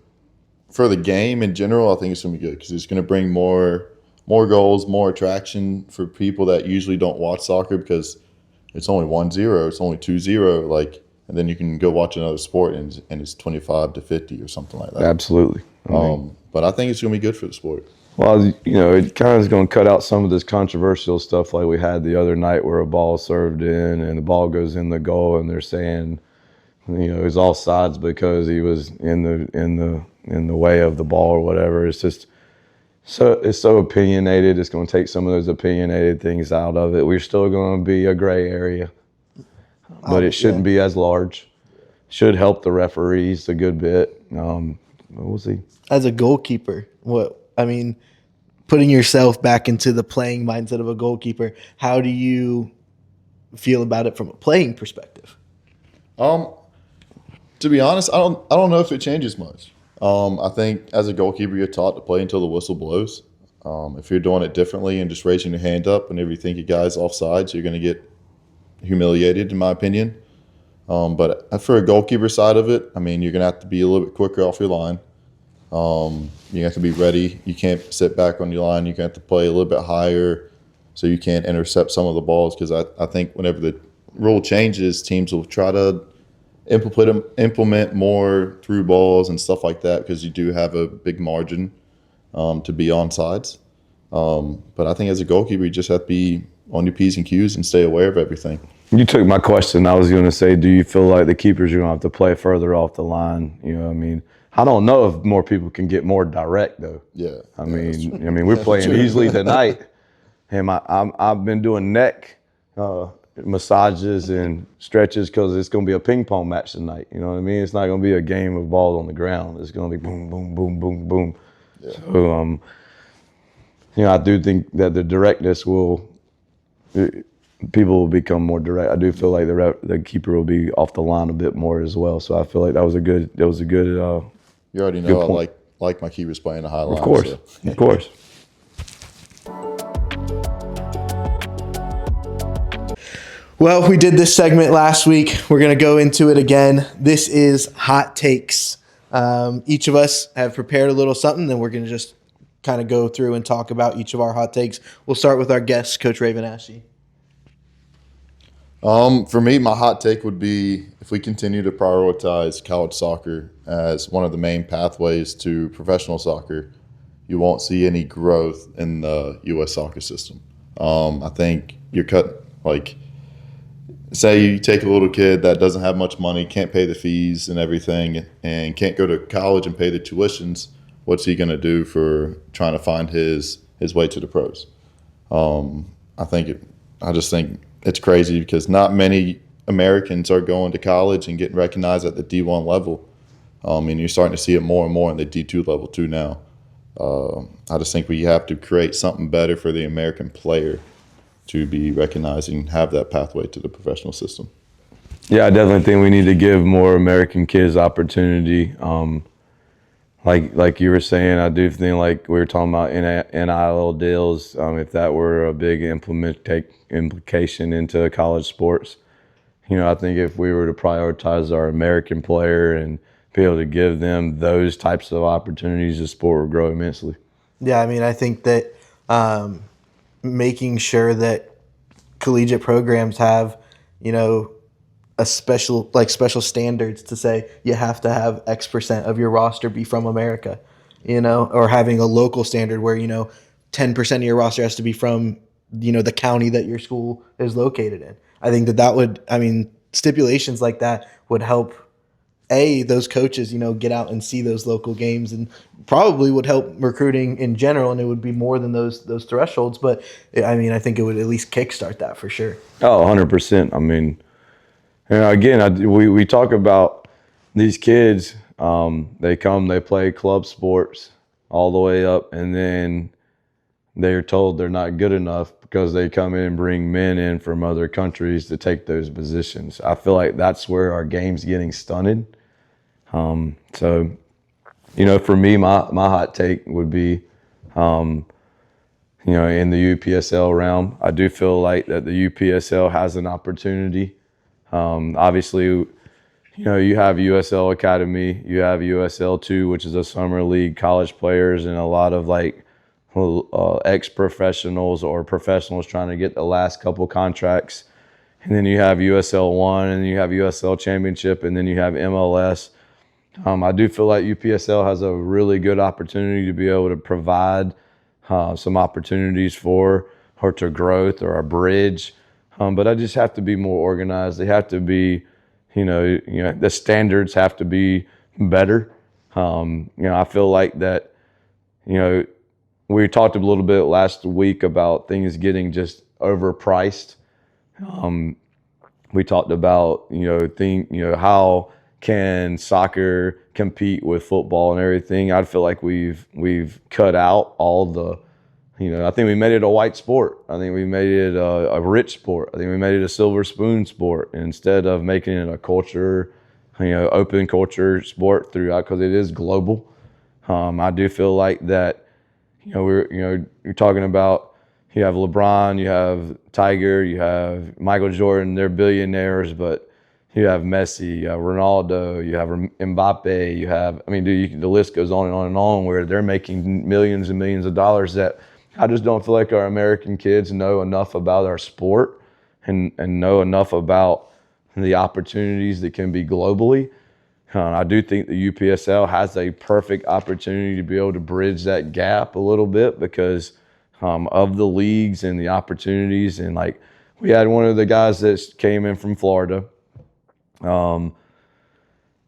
the game in general, I think it's going to be good because it's going to bring more goals, more attraction for people that usually don't watch soccer because it's only 1-0, it's only 2-0, and then you can go watch another sport and it's 25-50 or something like that. Absolutely. But I think it's going to be good for the sport. Well, it kind of is going to cut out some of this controversial stuff like we had the other night where a ball served in and the ball goes in the goal and they're saying It was offsides because he was in the way of the ball or whatever. It's just it's so opinionated. It's going to take some of those opinionated things out of it. We're still going to be a gray area, but it shouldn't be as large. Should help the referees a good bit. We'll see. As a goalkeeper, putting yourself back into the playing mindset of a goalkeeper, how do you feel about it from a playing perspective? To be honest, I don't know if it changes much. I think as a goalkeeper, you're taught to play until the whistle blows. If you're doing it differently and just raising your hand up whenever you think a guy's offsides, you're going to get humiliated, in my opinion. But for a goalkeeper side of it, you're going to have to be a little bit quicker off your line. You have to be ready. You can't sit back on your line. You're going to have to play a little bit higher so you can't intercept some of the balls, because I think whenever the rule changes, teams will try to implement more through balls and stuff like that, because you do have a big margin to be onside. But I think as a goalkeeper, you just have to be on your P's and Q's and stay aware of everything. You took my question. I was going to say, do you feel like the keepers are going to have to play further off the line? I don't know if more people can get more direct though. Yeah. We're playing easily tonight, and I've been doing neck massages and stretches because it's going to be a ping pong match tonight. You know what I mean? It's not going to be a game of balls on the ground. It's going to be boom, boom, boom, boom, boom. Yeah. So, I do think that the directness people will become more direct. I do feel like the keeper will be off the line a bit more as well. So I feel like that was a good. You already know I like my keepers playing a high line. Of course, so. Of course. Well, we did this segment last week. We're going to go into it again. This is Hot Takes. Each of us have prepared a little something, then we're going to just kind of go through and talk about each of our hot takes. We'll start with our guest, Coach Ravon Ashy. For me, my hot take would be if we continue to prioritize college soccer as one of the main pathways to professional soccer, you won't see any growth in the U.S. soccer system. I think say you take a little kid that doesn't have much money, can't pay the fees and everything, and can't go to college and pay the tuitions, what's he going to do for trying to find his way to the pros? I just think it's crazy because not many Americans are going to college and getting recognized at the D1 level. And you're starting to see it more and more in the D2 level too now. I just think we have to create something better for the American player to be recognized and have that pathway to the professional system. Yeah, I definitely think we need to give more American kids opportunity. Like you were saying, I do think like we were talking about NIL deals, if that were a big implication into college sports, I think if we were to prioritize our American player and be able to give them those types of opportunities, the sport would grow immensely. Yeah, I think that making sure that collegiate programs have, a special standards to say you have to have X percent of your roster be from America, or having a local standard where, 10% of your roster has to be from, the county that your school is located in. I think that would, stipulations like that would help those coaches, get out and see those local games, and probably would help recruiting in general, and it would be more than those thresholds. But I think it would at least kickstart that for sure. Oh, 100%. Again, we talk about these kids. They come, they play club sports all the way up, and then they're told they're not good enough because they come in and bring men in from other countries to take those positions. I feel like that's where our game's getting stunted. So, for me, my hot take would be, in the UPSL realm, I do feel like that the UPSL has an opportunity. Obviously, you have USL Academy, you have USL 2, which is a summer league, college players, and a lot of ex-professionals or professionals trying to get the last couple contracts. And then you have USL 1, and you have USL Championship, and then you have MLS. I do feel like UPSL has a really good opportunity to be able to provide some opportunities for her to growth or a bridge. But I just have to be more organized. They have to be, the standards have to be better. I feel like that, we talked a little bit last week about things getting just overpriced. We talked about, how can soccer compete with football and everything. I feel like we've cut out all the, I think we made it a white sport. I think we made it a rich sport. I think we made it a silver spoon sport instead of making it a culture, open culture sport throughout, because it is global. I do feel like that, you're talking about, you have LeBron, you have Tiger, you have Michael Jordan, they're billionaires, but you have Messi, you have Ronaldo, you have Mbappe, you have, the list goes on and on and on, where they're making millions and millions of dollars that I just don't feel like our American kids know enough about our sport and know enough about the opportunities that can be globally. I do think the UPSL has a perfect opportunity to be able to bridge that gap a little bit because of the leagues and the opportunities. And like, we had one of the guys that came in from Florida.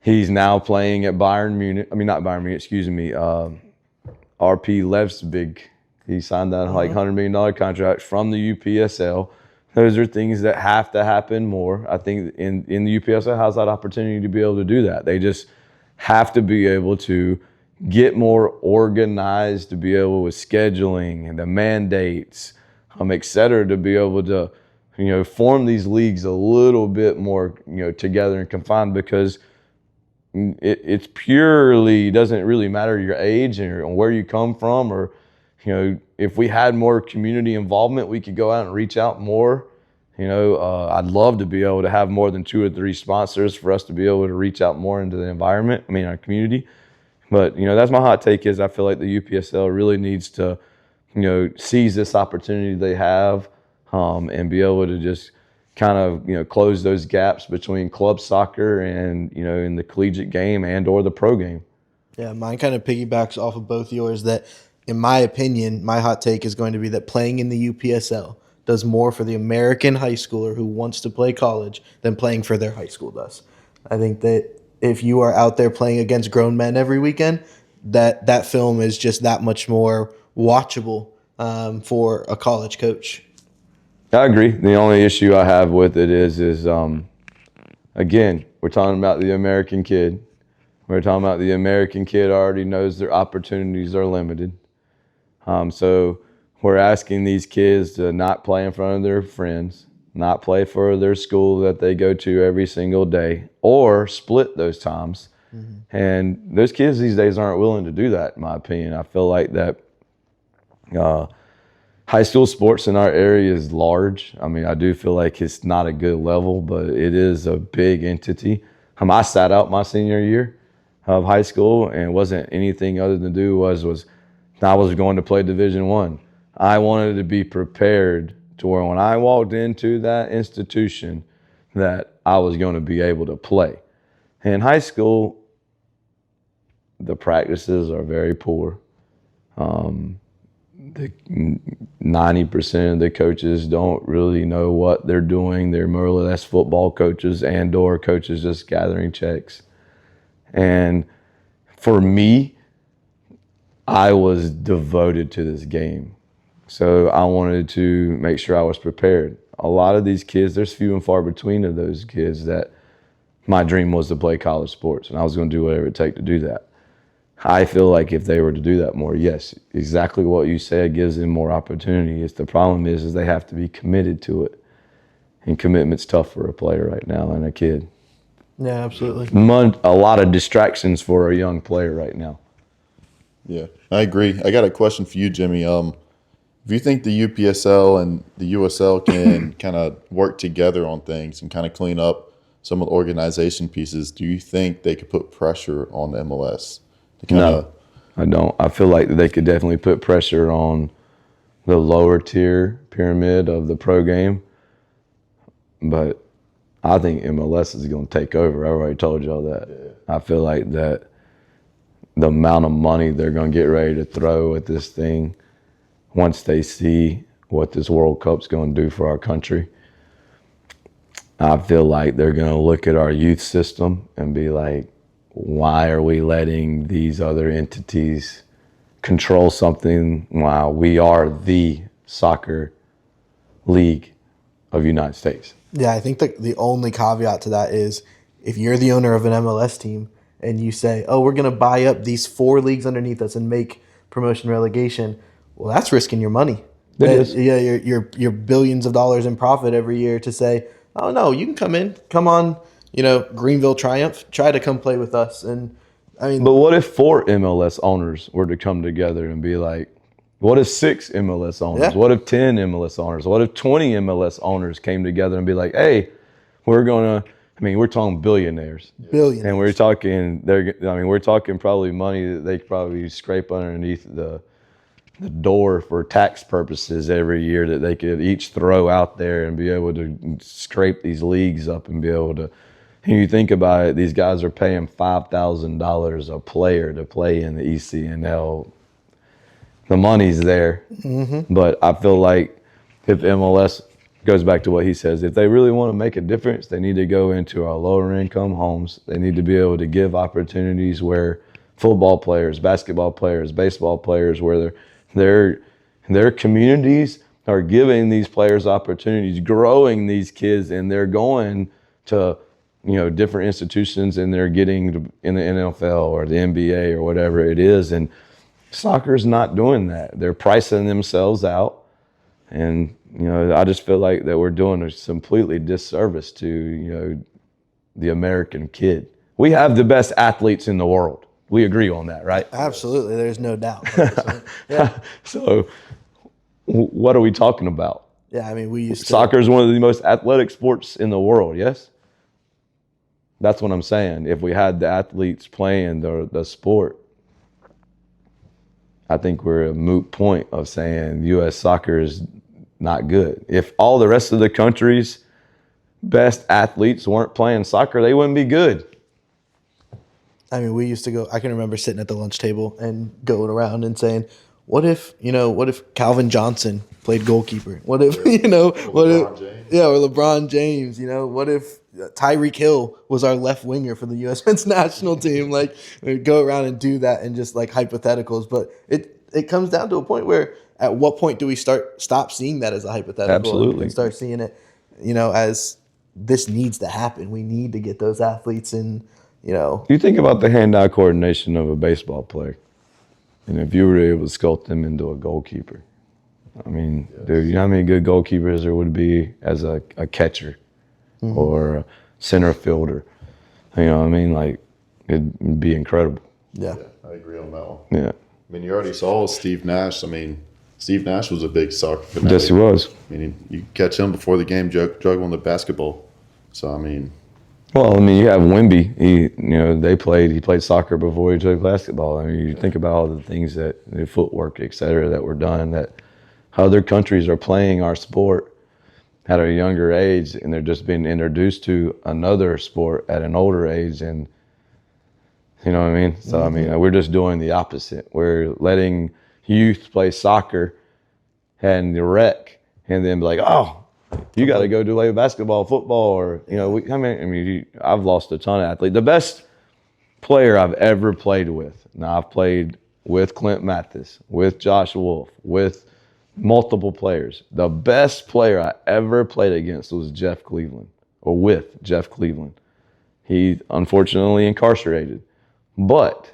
He's now playing at Bayern Munich. Not Bayern Munich, excuse me. RP Leipzig. He signed that $100 million contract from the UPSL. Those are things that have to happen more. I think in the UPSL has that opportunity to be able to do that. They just have to be able to get more organized, to be able with scheduling and the mandates, et cetera, to be able to, form these leagues a little bit more, together and confined, because it's purely, doesn't really matter your age or where you come from, or, if we had more community involvement, we could go out and reach out more. I'd love to be able to have more than 2 or 3 sponsors for us to be able to reach out more into the environment, our community. But, that's my hot take is I feel like the UPSL really needs to, seize this opportunity they have and be able to just kind of, close those gaps between club soccer and, in the collegiate game and or the pro game. Yeah, mine kind of piggybacks off of both yours that, in my opinion, my hot take is going to be that playing in the UPSL does more for the American high schooler who wants to play college than playing for their high school does. I think that if you are out there playing against grown men every weekend, that film is just that much more watchable for a college coach. I agree. The only issue I have with it is again, we're talking about the American kid. We're talking about the American kid already knows their opportunities are limited. So we're asking these kids to not play in front of their friends, not play for their school that they go to every single day, or split those times. Mm-hmm. And those kids these days aren't willing to do that, in my opinion. I feel like that high school sports in our area is large. I do feel like it's not a good level, but it is a big entity. I sat out my senior year of high school and wasn't anything other than I was going to play Division I. I wanted to be prepared to where when I walked into that institution that I was going to be able to play. In high school, the practices are very poor. 90% of the coaches don't really know what they're doing. They're more or less football coaches and or coaches just gathering checks. And for me, I was devoted to this game. So I wanted to make sure I was prepared. A lot of these kids, there's few and far between of those kids that my dream was to play college sports, and I was going to do whatever it takes to do that. I feel like if they were to do that more, yes, exactly what you said gives them more opportunity. The problem is they have to be committed to it. And commitment's tough for a player right now and a kid. Yeah, absolutely. A lot of distractions for a young player right now. Yeah, I agree. I got a question for you, Jimmy. If you think the UPSL and the USL can kind of work together on things and kind of clean up some of the organization pieces, do you think they could put pressure on the MLS? No, I don't. I feel like they could definitely put pressure on the lower tier pyramid of the pro game. But I think MLS is going to take over. I already told y'all that. Yeah. I feel like that the amount of money they're going to get ready to throw at this thing once they see what this World Cup's going to do for our country, I feel like they're going to look at our youth system and be like, why are we letting these other entities control something while we are the soccer league of the United States? Yeah, I think the only caveat to that is if you're the owner of an MLS team and you say, oh, we're going to buy up these 4 leagues underneath us and make promotion relegation, well, that's risking your money. It is. Yeah, your billions of dollars in profit every year to say, oh, no, you can come on, Greenville Triumph, try to come play with us. And I mean, But what if 4 MLS owners were to come together and be like, what if 6 MLS owners? Yeah. What if 10 MLS owners? What if 20 MLS owners came together and be like, hey, we're talking billionaires. billions. And we're talking, we're talking probably money that they could probably scrape underneath the door for tax purposes every year that they could each throw out there and be able to scrape these leagues up and be able to. And you think about it, these guys are paying $5,000 a player to play in the ECNL. The money's there, but I feel like if MLS goes back to what he says, if they really want to make a difference, they need to go into our lower income homes. They need to be able to give opportunities where football players, basketball players, baseball players, where their communities are giving these players opportunities, growing these kids, and they're going to different institutions and they're getting in the NFL or the NBA or whatever it is. And soccer's not doing that. They're pricing themselves out. And, I just feel like that we're doing a completely disservice to, the American kid. We have the best athletes in the world. We agree on that, right? Absolutely. There's no doubt. Yeah. So what are we talking about? Yeah, I mean, we used to. Soccer is one of the most athletic sports in the world, yes? That's what I'm saying. If we had the athletes playing the sport, I think we're a moot point of saying U.S. soccer is not good. If all the rest of the country's best athletes weren't playing soccer, they wouldn't be good. I mean, we used to go. I can remember sitting at the lunch table and going around and saying, what if Calvin Johnson played goalkeeper? What if, or LeBron James, what if Tyreek Hill was our left winger for the U.S. men's national team? Like, we'd go around and do that and just like hypotheticals. But it comes down to a point where at what point do we stop seeing that as a hypothetical? Absolutely. And start seeing it, as this needs to happen. We need to get those athletes in, You think about the hand-eye coordination of a baseball player. And if you were able to sculpt them into a goalkeeper, I mean, dude, you know how many good goalkeepers there would be as a catcher or a center fielder? You know what I mean? Like, it'd be incredible. Yeah. I agree on that one. Yeah. I mean, you already saw Steve Nash. I mean, Steve Nash was a big soccer fanatic. Yes, he was. I mean, you catch him before the game juggling the basketball. So, I mean. Well, I mean, you have Wemby. He played soccer before he played basketball. I mean, you think about all the things the footwork, et cetera, that were done, that other countries are playing our sport at a younger age, and they're just being introduced to another sport at an older age. And, you know what I mean? So, I mean, we're just doing the opposite. We're letting youth play soccer and the rec, and then be like, oh, you got to go play basketball, football, or I've lost a ton of athletes. The best player I've ever played with. Now I've played with Clint Mathis, with Josh Wolf, with multiple players. The best player I ever played against was Jeff Cleveland, or with Jeff Cleveland. He unfortunately incarcerated, but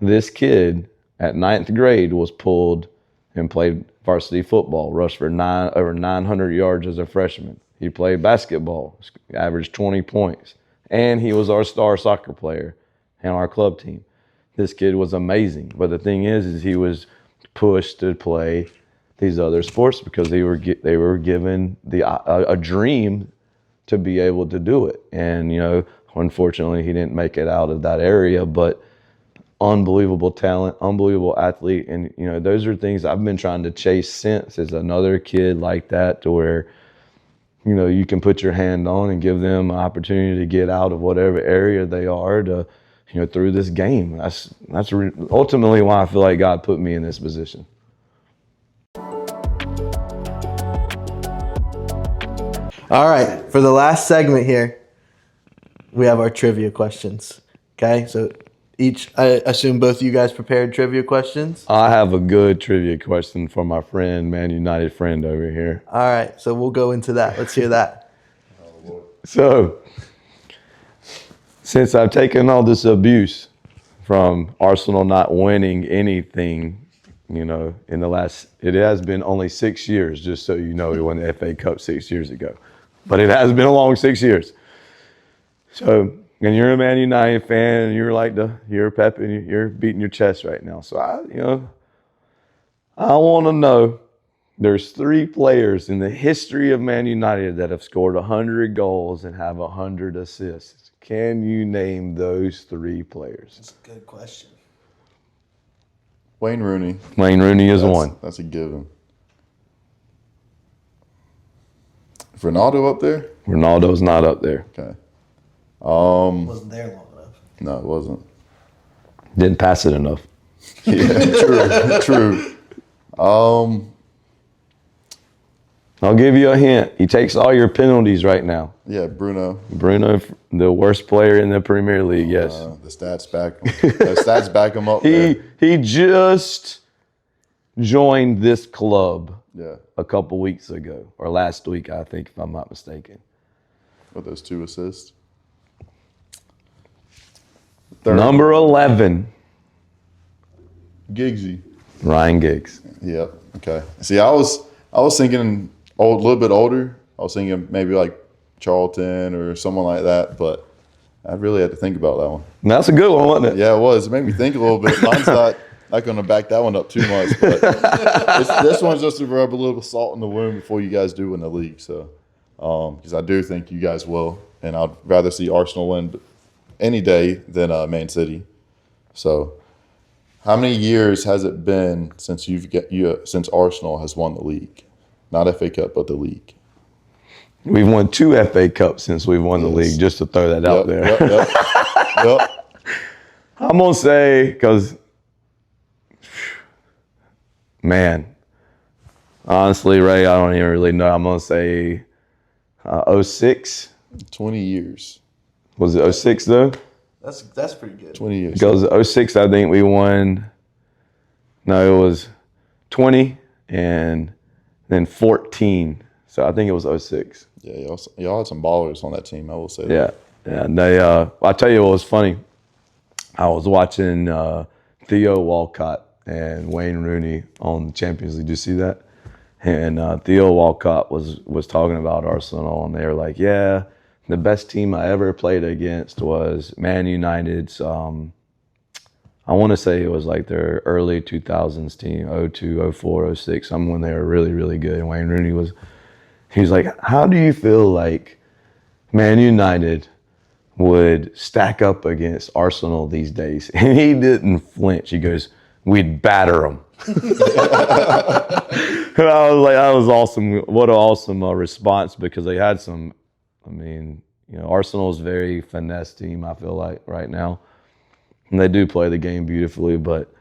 this kid at 9th grade was pulled and played varsity football, rushed for over 900 yards as a freshman. He played basketball, averaged 20 points, and he was our star soccer player and our club team. This kid was amazing, but the thing is he was pushed to play these other sports because they were given a dream to be able to do it. And unfortunately, he didn't make it out of that area, but unbelievable talent, unbelievable athlete. And, those are things I've been trying to chase since, is another kid like that, to where, you can put your hand on and give them an opportunity to get out of whatever area they are to, through this game. That's ultimately why I feel like God put me in this position. All right, for the last segment here, we have our trivia questions. Okay, so I assume both of you guys prepared trivia questions. I have a good trivia question for my friend, Man United friend over here. All right, so we'll go into that. Let's hear that. So, since I've taken all this abuse from Arsenal not winning anything, in the last, it has been only 6 years, just so you know, we won the FA Cup 6 years ago. But it has been a long 6 years. So, and you're a Man United fan, and you're pepping, you're beating your chest right now. So I want to know, there's 3 players in the history of Man United that have scored 100 goals and have 100 assists. Can you name those 3 players? That's a good question. Wayne Rooney. Wayne Rooney is one. That's a given. Is Ronaldo up there? Ronaldo's not up there. Okay. Wasn't there long enough. No, it wasn't. Didn't pass it enough. Yeah, true. I'll give you a hint. He takes all your penalties right now. Yeah, Bruno. Bruno, the worst player in the Premier League, yes. The stats back him up. He just joined this club Yeah, a couple weeks ago, or last week, I think, if I'm not mistaken. with those 2 assists. Number 11, Giggsy. Ryan Giggs. Yep. Okay. See, I was thinking a little bit older. I was thinking maybe like Charlton or someone like that, but I really had to think about that one. And that's a good one, wasn't it? Yeah, it was. It made me think a little bit. Mine's not going to back that one up too much, but this one's just to rub a little salt in the wound before you guys do win the league. So, because I do think you guys will, and I'd rather see Arsenal win any day than Man City. So, how many years has it been since since Arsenal has won the league? Not FA Cup, but the league. We've won 2 FA Cups since we've won the league, just to throw that out there. Yep. I'm going to say, because, man, honestly, Ray, I don't even really know. I'm going to say 06. 20 years. Was it 06, though? That's pretty good. 20 years. Because 06, I think we won. No, it was 20 and then 14. So I think it was 06. Yeah, y'all had some ballers on that team. I will say that. Yeah. And they, I'll tell you what was funny. I was watching Theo Walcott and Wayne Rooney on the Champions League. Did you see that? And Theo Walcott was talking about Arsenal, and they were like, yeah, the best team I ever played against was Man United's, I want to say it was like their early 2000s team, 02, 04, 06, some when they were really, really good. And Wayne Rooney he was like, how do you feel like Man United would stack up against Arsenal these days? And he didn't flinch. He goes, we'd batter them. And I was like, that was awesome. What an awesome response, because they had some, Arsenal is a very finesse team, I feel like, right now. And they do play the game beautifully, but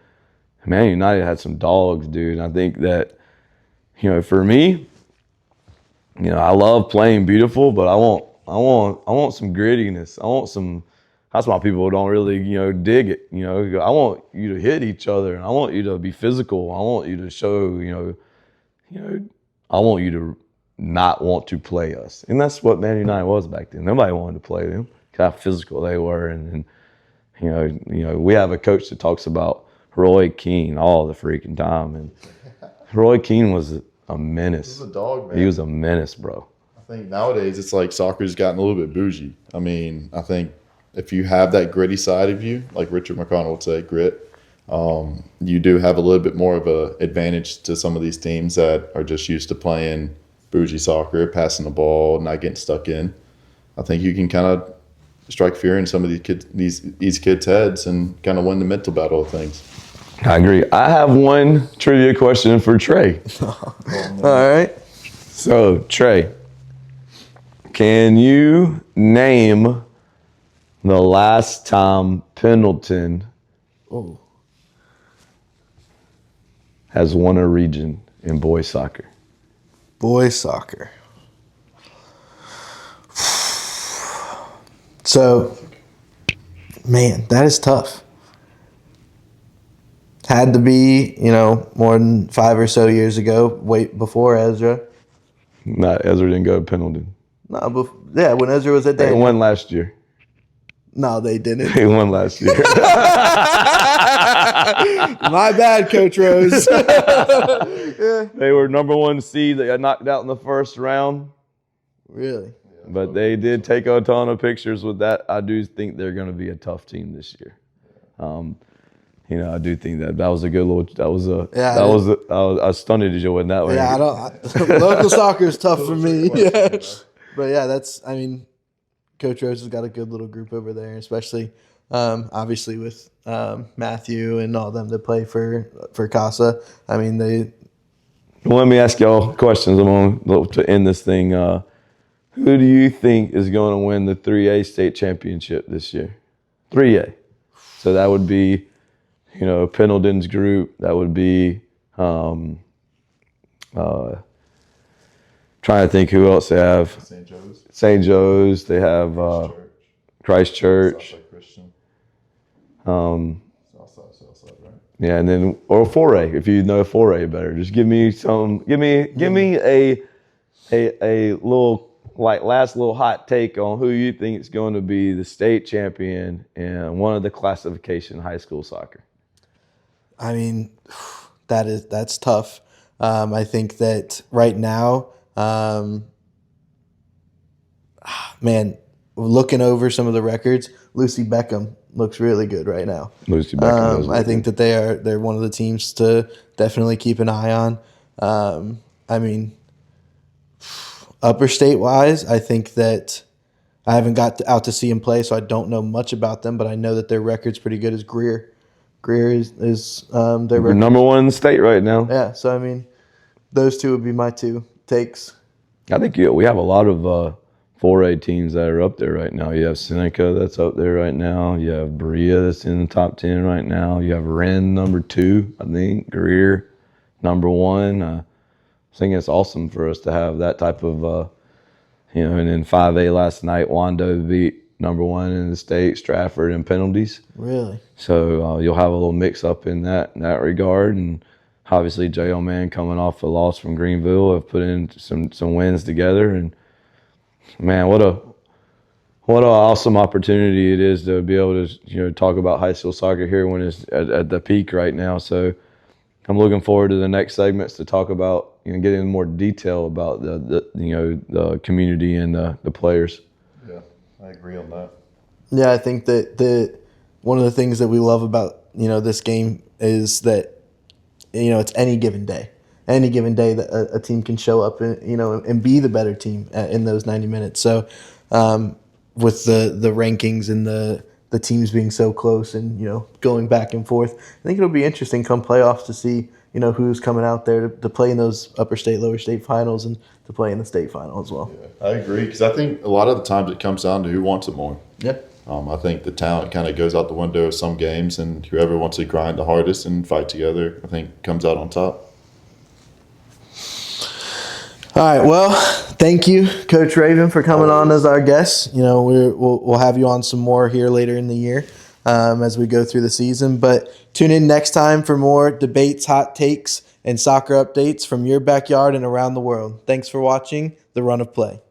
Man United had some dogs, dude. And I think that, for me, I love playing beautiful, but I want some grittiness. I want some. That's why people don't really, dig it. I want you to hit each other, and I want you to be physical. I want you to show, I want you to not want to play us, and that's what Man United was back then. Nobody wanted to play them. How physical they were, and we have a coach that talks about Roy Keane all the freaking time, and Roy Keane was a menace. He was a dog, man. He was a menace, bro. I think nowadays it's like soccer's gotten a little bit bougie. I think if you have that gritty side of you, like Richard McConnell would say, grit, you do have a little bit more of an advantage to some of these teams that are just used to playing bougie soccer, passing the ball, not getting stuck in. I think you can kind of strike fear in some of these kids' heads and kind of win the mental battle of things. I agree. I have one trivia question for Trey. All right. So, Trey, can you name the last time Pendleton has won a region in boys soccer? Boys soccer. So, man, that is tough. Had to be, more than 5 or so years ago, wait before Ezra. Ezra didn't go to Pendleton. No, when Ezra was at They Daniel. won last year. No, they didn't. They won last year. My bad, Coach Rose. They were number 1 seed. They got knocked out in the first round. Really? But they did take a ton of pictures with that. I do think they're going to be a tough team this year. I do think that was a good little. I was stunned at you with that one. Yeah, local soccer is tough for me. Yeah. But yeah, Coach Rose has got a good little group over there, especially obviously with Matthew and all them that play for Casa. I mean, they. Well, let me ask y'all questions. I'm going to end this thing. Who do you think is going to win the 3A state championship this year? 3A. So that would be, Pendleton's group. That would be, trying to think who else they have. St. Joe's. St. Joe's. They have Christchurch. Southside Christian. Southside, right? Yeah, and then or 4A if you know 4A better. Just give me a little last little hot take on who you think is going to be the state champion in one of the classification high school soccer. I mean, that's tough. I think that right now, man, looking over some of the records, Lucy Beckham looks really good right now. Lucy Beckham does. I think that they're one of the teams to definitely keep an eye on. I mean, upper state wise, I think that I haven't got out to see them play, so I don't know much about them, but I know that their record's pretty good as Greer. Greer is their record. Number 1 in the state right now. Yeah, so I mean, those two would be my 2 takes. I think we have a lot of 4A teams that are up there right now. You have Seneca that's up there right now. You have Berea that's in the top 10 right now. You have Wren number 2, I think. Greer number 1. I think it's awesome for us to have that type of, and then 5A last night, Wando beat number 1 in the state, Stratford, in penalties. Really? So you'll have a little mix-up in that regard. And obviously, J.O. Man coming off a loss from Greenville have put in some wins together. And, man, what an awesome opportunity it is to be able to talk about high school soccer here when it's at the peak right now. So I'm looking forward to the next segments to talk about getting in more detail about the community and the players. Yeah, I agree on that. Yeah, I think that one of the things that we love about this game is that it's any given day. Any given day that a team can show up and be the better team in those 90 minutes. So with the rankings and the teams being so close and going back and forth, I think it'll be interesting come playoffs to see who's coming out there to play in those upper state, lower state finals and to play in the state final as well. Yeah, I agree because I think a lot of the times it comes down to who wants it more. Yeah. I think the talent kind of goes out the window of some games, and whoever wants to grind the hardest and fight together, I think, comes out on top. All right. Well, thank you, Coach Ravon, for coming on as our guest. We'll have you on some more here later in the year as we go through the season. But tune in next time for more debates, hot takes, and soccer updates from your backyard and around the world. Thanks for watching The Run of Play.